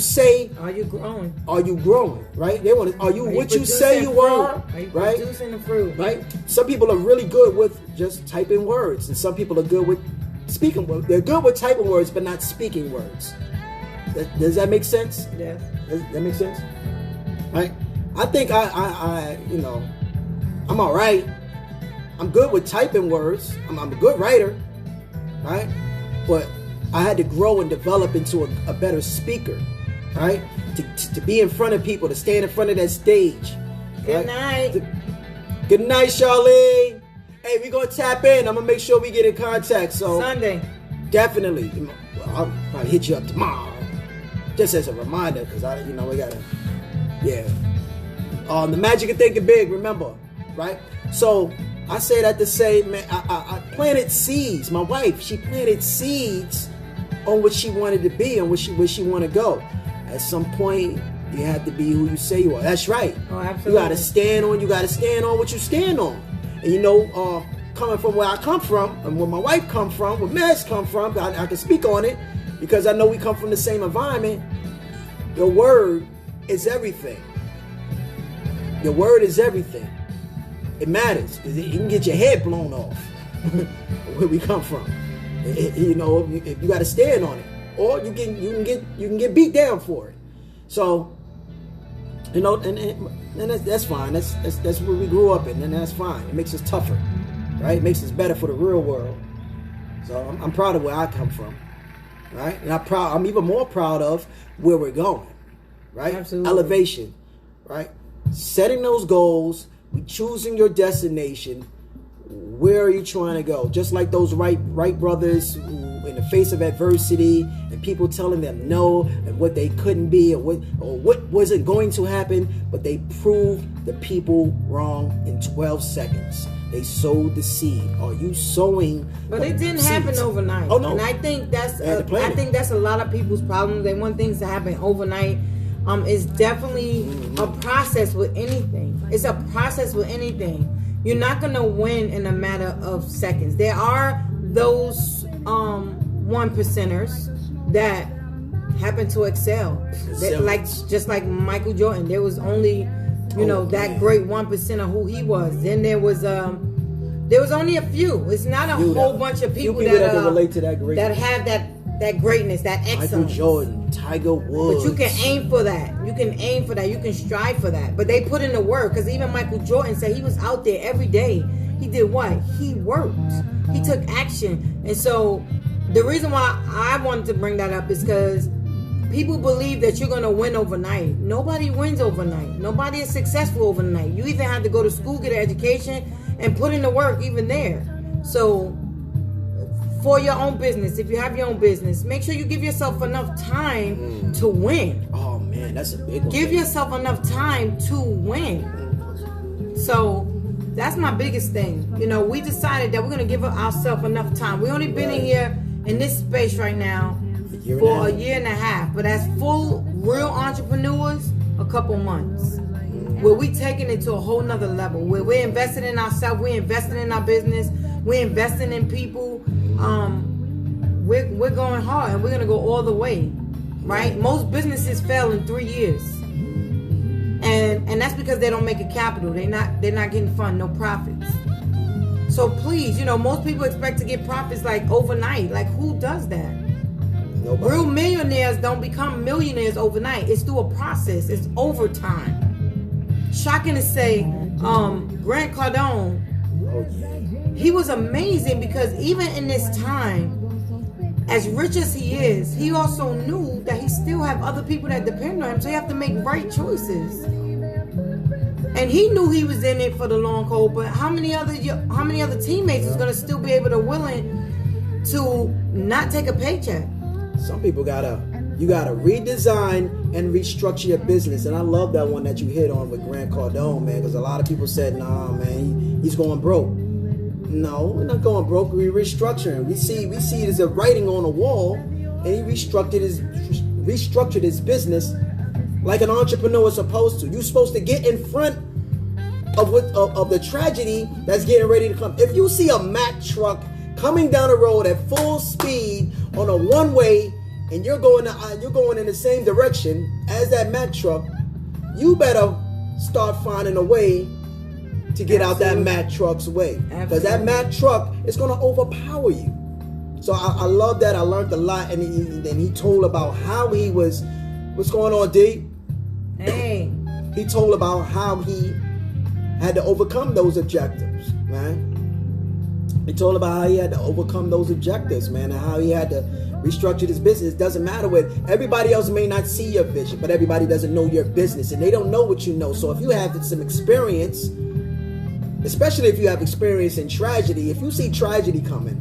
growing? Are you growing, right? They want to, are you what you say you are, right? Producing the fruit. Right? Some people are really good with just typing words, and some people are good with speaking words. They're good with typing words, but not speaking words. Does that make sense? Yeah. Does that make sense? Right? I think I'm all right. I'm good with typing words. I'm a good writer, right? But I had to grow and develop into a better speaker, right? To be in front of people, to stand in front of that stage. Good night. Good night, Charlene. Hey, we're going to tap in. I'm going to make sure we get in contact. So Sunday. Definitely. Well, I'll probably hit you up tomorrow. Just as a reminder, because we got to, yeah. The magic of thinking big, remember, right? So I say that to say, man, I planted seeds. My wife, she planted seeds on what she wanted to be and where she want to go. At some point, you have to be who you say you are. That's right. Oh, absolutely. You got to stand on what you stand on. And coming from where I come from, and where my wife come from, where Max come from, I can speak on it because I know we come from the same environment. Your word is everything. Your word is everything. It matters because you can get your head blown off where we come from. If you got to stand on it, or you can get beat down for it. So, and that's fine. That's where we grew up in, and that's fine. It makes us tougher, right? It makes us better for the real world. So I'm proud of where I come from, right? And I'm even more proud of where we're going, right? Absolutely. Elevation, right? Setting those goals, choosing your destination, where are you trying to go? Just like those Wright brothers who, in the face of adversity and people telling them no and what they couldn't be or what wasn't going to happen, but they proved the people wrong in 12 seconds. They sowed the seed. Are you sowing? But it didn't happen overnight. Oh no! And I think that's a lot of people's problem. They want things to happen overnight. It's definitely a process with anything. It's a process with anything. You're not gonna win in a matter of seconds. There are those 1%ers that happen to excel. Just like Michael Jordan. There was only that great 1% of who he was. Then there was only a few. It's not a whole bunch of people that can relate to that greatness. That have that greatness, that excellence. Michael Jordan, Tiger Woods. But you can aim for that. You can strive for that. But they put in the work, because even Michael Jordan said he was out there every day. He did what? He worked. He took action. And so the reason why I wanted to bring that up is because people believe that you're going to win overnight. Nobody wins overnight. Nobody is successful overnight. You either have to go to school, get an education, and put in the work even there. So for your own business, if you have your own business, make sure you give yourself enough time to win. Oh man, that's a big one. Give yourself enough time to win. So that's my biggest thing. We decided that we're going to give ourselves enough time. We only been in here in this space right now for a year and a half, but as full real entrepreneurs, a couple months. Where we taking it to a whole nother level, where we're investing in ourselves, we're investing in our business, we're investing in people. We're going hard, and we're gonna go all the way, right? Most businesses fail in 3 years, and that's because they don't make a capital. They're not getting fund, no profits. So please, most people expect to get profits like overnight. Like, who does that? Nobody. Real millionaires don't become millionaires overnight. It's through a process. It's overtime. Shocking to say, Grant Cardone, he was amazing, because even in this time, as rich as he is, he also knew that he still have other people that depend on him. So you have to make right choices. And he knew he was in it for the long haul. But how many other teammates is going to still be able to willing to not take a paycheck? Some people you gotta redesign and restructure your business. And I love that one that you hit on with Grant Cardone, man, because a lot of people said, nah, man, he's going broke. No, we're not going broke. We're restructuring. We see it as a writing on a wall, and he restructured his business like an entrepreneur is supposed to. You're supposed to get in front of the tragedy that's getting ready to come. If you see a Mack truck coming down the road at full speed on a one-way, and you're going in the same direction as that Mack truck, you better start finding a way to get out that Mack truck's way. Because that Mack truck is going to overpower you. So I love that. I learned a lot. And he told about how he was... What's going on, D? Hey. He told about how he had to overcome those objectives, man. He told about how he had to overcome those objectives, man, and how he had to restructure his business. It doesn't matter what everybody else may not see your vision, but everybody doesn't know your business, and they don't know what you know. So if you have some experience, especially if you have experience in tragedy, if you see tragedy coming,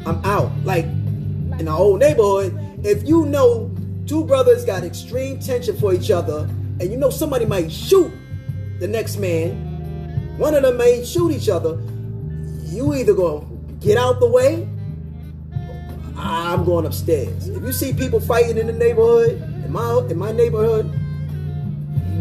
I'm out. Like in the old neighborhood, if you know two brothers got extreme tension for each other, and you know somebody might shoot the next man, one of them may shoot each other, you either gonna get out the way, I'm going upstairs. If you see people fighting in the neighborhood, in my neighborhood,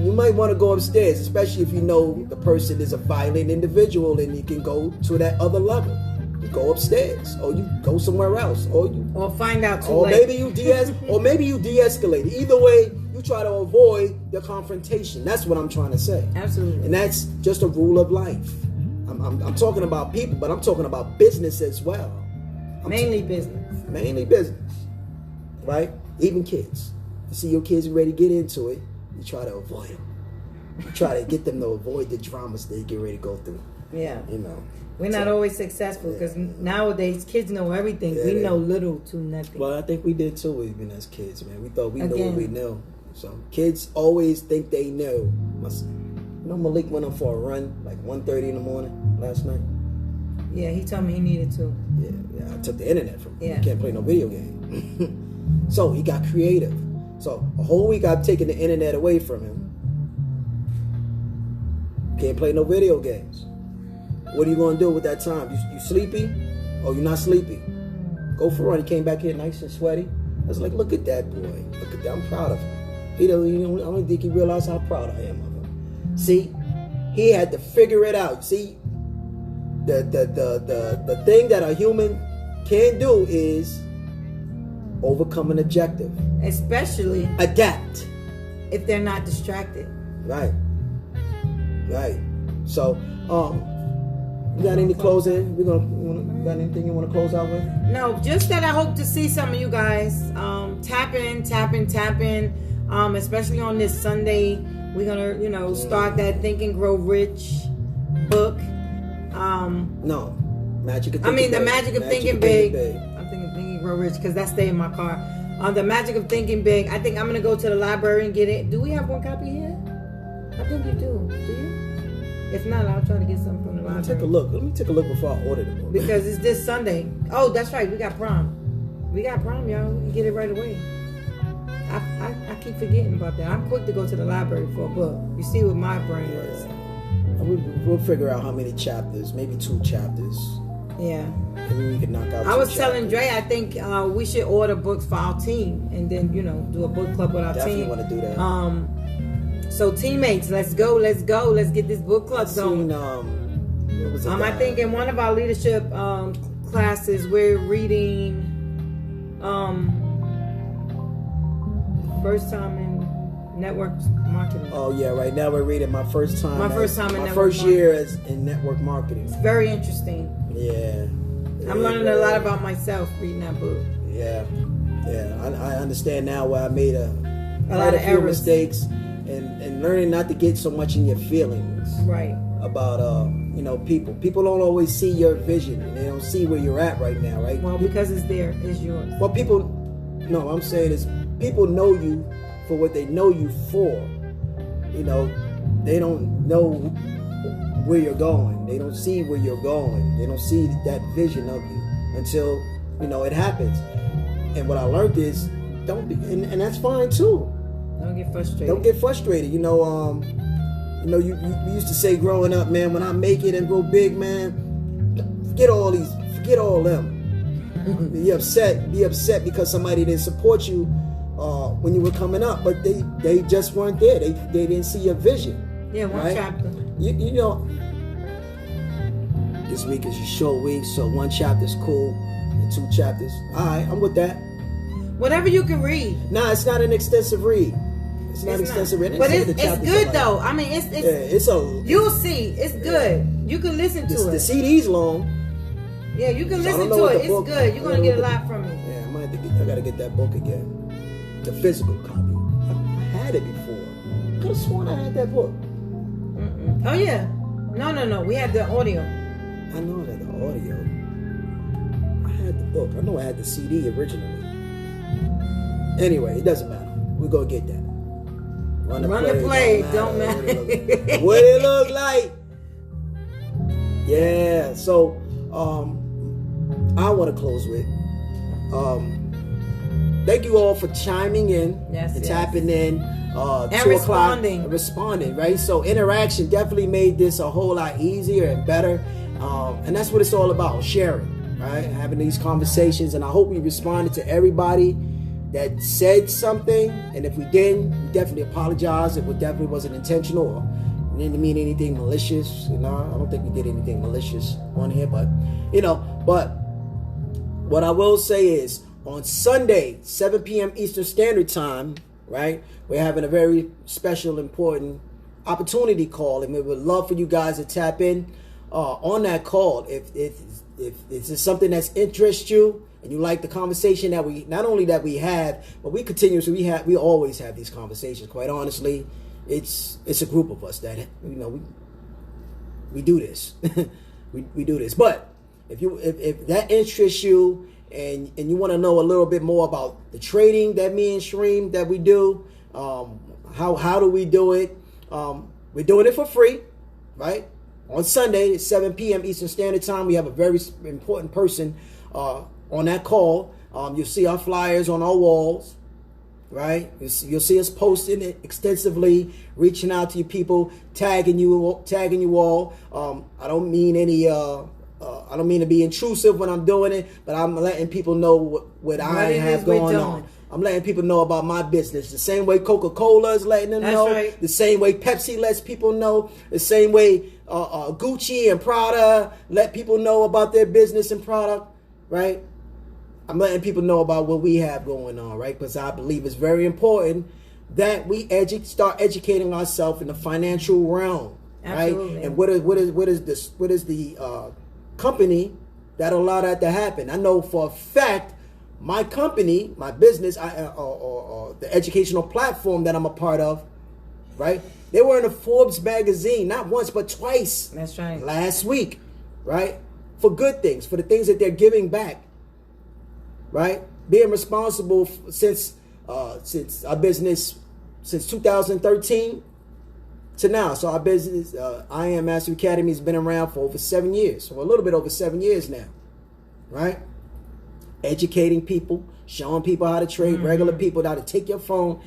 you might want to go upstairs, especially if you know the person is a violent individual and you can go to that other level. You go upstairs, or you go somewhere else, or find out too late. Maybe you de-escalate. Either way, you try to avoid the confrontation. That's what I'm trying to say. Absolutely. And that's just a rule of life. I'm talking about people, but I'm talking about business as well. Mainly business, right? Even kids. You see your kids ready to get into it, you try to avoid them. You try to get them to avoid the dramas they get ready to go through. Yeah. We're not always successful because nowadays kids know everything. We know little to nothing. Well, I think we did too, even as kids, man. We thought we knew what we knew. So kids always think they know. Malik went up for a run like 1:30 in the morning last night. Yeah, he told me he needed to. Yeah, I took the internet from him. Yeah. He can't play no video game. So he got creative. So a whole week I've taken the internet away from him. Can't play no video games. What are you going to do with that time? You sleepy? Or you're not sleepy? Go for a run. He came back here nice and sweaty. I was like, look at that boy. Look at that. I'm proud of him. I don't think he realized how proud I am of him. See, he had to figure it out. See, the thing that a human can do is overcome an objective. Especially adapt. If they're not distracted. Right. So, you got any closing? Got anything you want to close out with? No, just that I hope to see some of you guys tap in, especially on this Sunday. We're gonna, start that Think and Grow Rich book. No, Magic of Thinking Big. The Magic of Thinking Big. I'm thinking Think and Grow Rich because that's staying in my car. The Magic of Thinking Big. I think I'm gonna go to the library and get it. Do we have one copy here? I think you do. Do you? If not, I'll try to get something from the library. Take a look. Let me take a look before I order the book. Because it's this Sunday. Oh, that's right. We got prom. Y'all. We can get it right away. I keep forgetting about that. I'm quick to go to the library for a book. You see what my brain was. We'll figure out how many chapters. Maybe 2 chapters. Yeah. Maybe we can knock out. I was telling Dre, I think we should order books for our team and then do a book club with our team. Definitely want to do that. So teammates, let's go. Let's get this book club going. What was it? I think in one of our leadership classes we're reading First Time in Network Marketing. Oh yeah, right now we're reading my first year as in network marketing. It's very interesting. Yeah. I'm learning a lot about myself reading that book. Yeah. I understand now why I made a lot of few errors. mistakes. And learning not to get so much in your feelings, right? About people. People don't always see your vision, and they don't see where you're at right now, right? Well, because it's yours. Well, I'm saying is people know you for what they know you for. They don't know where you're going. They don't see where you're going. They don't see that vision of you until it happens. And what I learned is don't be, and that's fine too. Don't get frustrated. You used to say growing up, man, when I make it and grow big, man, forget all them. Be upset because somebody didn't support you when you were coming up, but they just weren't there. They didn't see your vision. Yeah, one chapter. This week is a short week, so 1 chapter's cool, and 2 chapters. All right, I'm with that. Whatever you can read. Nah, it's not an extensive read. It's not extensive reading. But it's good though. I mean, you'll see. It's good. You can listen to it. The CD's long. Yeah, you can listen to it. It's good. You're gonna get a lot from it. Yeah, I gotta get that book again. The physical copy. I had it before. I could have sworn I had that book. Mm-mm. Oh yeah. No. We had the audio. I know I had the audio. I had the book. I know I had the CD originally. Anyway, it doesn't matter. We're gonna get that. Run the play. Don't matter. What it look like. Yeah. So, I want to close with. Thank you all for chiming in and tapping in. And 2 o'clock. Responding, right? So interaction definitely made this a whole lot easier and better. And that's what it's all about, sharing, right? Having these conversations. And I hope we responded to everybody that said something, and if we didn't, we definitely apologize. If it definitely wasn't intentional or didn't mean anything malicious. I don't think we did anything malicious on here, but what I will say is on Sunday, 7 p.m. Eastern Standard Time, right? We're having a very special, important opportunity call, and we would love for you guys to tap in on that call. If this is something that interests you, and you like the conversation that we have, but we always have these conversations. Quite honestly, it's a group of us that we do this. we do this. But if that interests you and you want to know a little bit more about the trading that me and Shereen that we do, how do we do it? We're doing it for free, right? on Sunday at 7 p.m. Eastern Standard Time. We have a very important person on that call. You'll see our flyers on our walls, right? You'll see us posting it extensively, reaching out to you people, tagging you all. I don't mean I don't mean to be intrusive when I'm doing it, but I'm letting people know what I have going on. I'm letting people know about my business. The same way Coca-Cola is letting them know. Right. The same way Pepsi lets people know. The same way Gucci and Prada let people know about their business and product, right? I'm letting people know about what we have going on, right? Because I believe it's very important that we start educating ourselves in the financial realm, Absolutely. right? And what is the company that allow that to happen? I know for a fact my company, my business, or the educational platform that I'm a part of, right? They were in a Forbes magazine, not once but twice. That's right. Last week, right? For good things, for the things that they're giving back, right? Being responsible since our business, since 2013 to now. So our business, I Am Mastery Academy, has been around for over 7 years, or a little bit over 7 years now, right? Educating people, showing people how to trade, regular people how to take your phone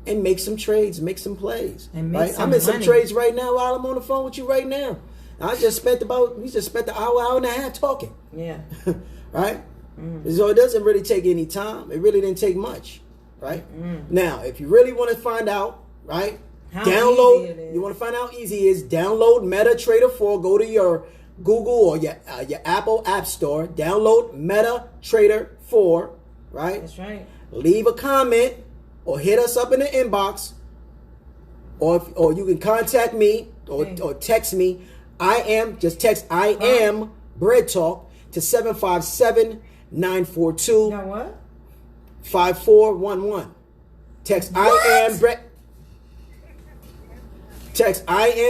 and make some trades, make some plays. And make right? some I'm in some money. trades right now while I'm on the phone with you right now. We just spent the hour and a half talking. Yeah. Right? So it doesn't really take any time. It really didn't take much. Right? Now, if you really want to find out, right? How easy it Download. is. You want to find out how easy it is, download MetaTrader 4. Go to your Google or your Apple App Store. Download MetaTrader 4. Right? That's right. Leave a comment or hit us up in the inbox, or you can contact me or text me. Just text I am Bread Talk to 757-942 Now what? 5411. Text I am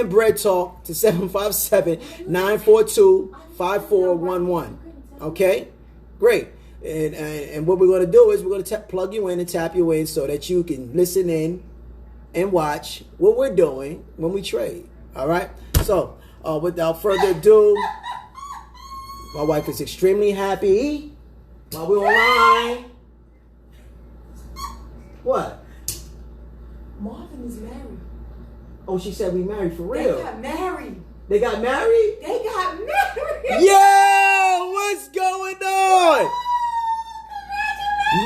Bread Talk to 757-942-5411. Okay? Great. And what we're going to do is we're going to plug you in and tap you in so that you can listen in and watch what we're doing when we trade. All right? So, without further ado, my wife is extremely happy while we're online. What? Marvin is married. Oh, she said we married for They real. got married. They got married? They got married. Yo, what's going on?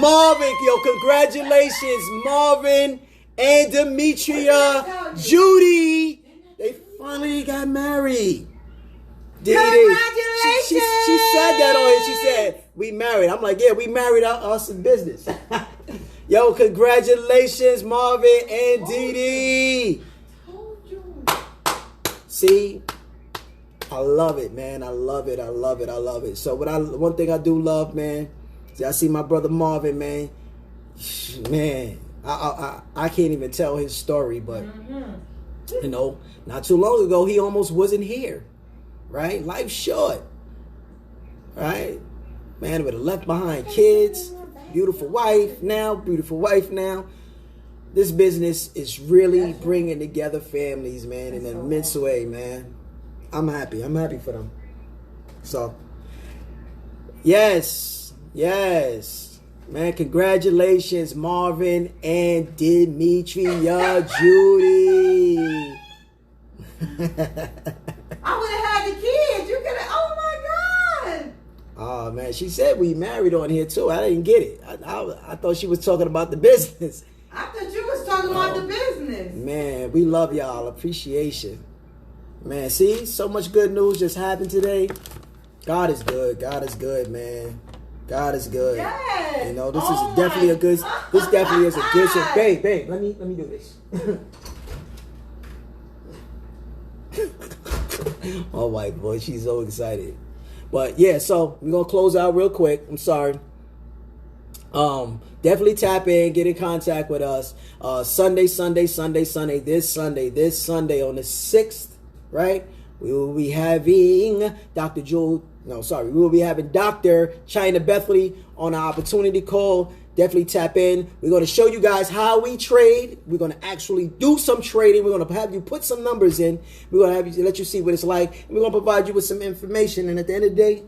Marvin, congratulations, Marvin and Demetria Judy. They finally got married. Congratulations. She said that on it. She said, we married. I'm like, yeah, we married us in business. Yo, congratulations, Marvin and Dee. Told you. See? I love it, man. I love it. So one thing I do love, man, see, I see my brother Marvin, man. Man, I can't even tell his story, but you know, not too long ago he almost wasn't here. Right? Life's short. Right? Man, would have left behind kids, beautiful wife now. This business is really bringing together families, man, in an immense way, man. I'm happy for them. So, yes. Man, congratulations, Marvin and Demetria Judy. I would have had the kids. You could have. Oh my God. Oh, man. She said we married on here, too. I didn't get it. I thought she was talking about the business. I thought you was talking about the business. Man, we love y'all. Appreciation. Man, see? So much good news just happened today. God is good, man. God is good. Yes. You know, this Oh is definitely my a good. This definitely is a good. So, God. babe, let me do this. My wife, boy, she's so excited. But yeah, so we're gonna close out real quick. I'm sorry. Definitely tap in, get in contact with us. This Sunday on the 6th, right? We will be having we will be having Dr. China Bethley on our opportunity call. definitely tap in. We're going to show you guys how we trade. We're going to actually do some trading. We're going to have you put some numbers in. We're going to have you let you see what it's like. And we're going to provide you with some information. And at the end of the day,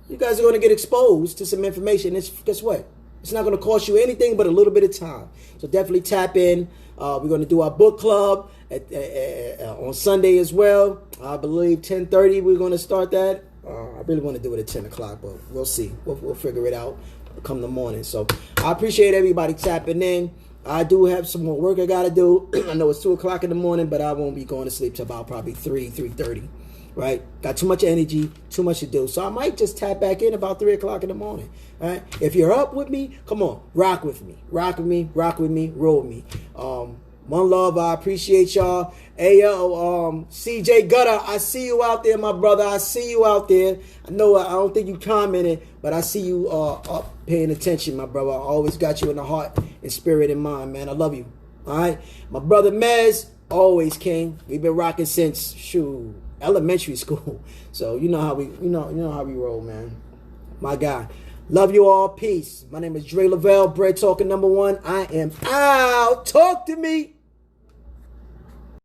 you guys are going to get exposed to some information. Guess what? It's not going to cost you anything but a little bit of time. So definitely tap in. We're going to do our book club on Sunday as well. I believe 10:30 we're going to start that. I really want to do it at 10 o'clock, but we'll see. We'll figure it out come the morning. So I appreciate everybody tapping in. I do have some more work I got to do. I know it's 2 o'clock in the morning, but I won't be going to sleep till about probably 3:30. Right? Got too much energy, too much to do. So I might just tap back in about 3 o'clock in the morning. All right? If you're up with me, come on. Rock with me. Rock with me. Rock with me. Roll with me. One love. I appreciate y'all. Hey, yo, CJ Gutter, I see you out there, my brother. I see you out there. I know I don't think you commented, but I see you up paying attention, my brother. I always got you in the heart and spirit and mind, man. I love you. All right? My brother Mez, always king. We've been rocking since, elementary school. So you know how we roll, man. My guy. Love you all. Peace. My name is Dre Lavelle, Bread Talking #1. I am out. Talk to me.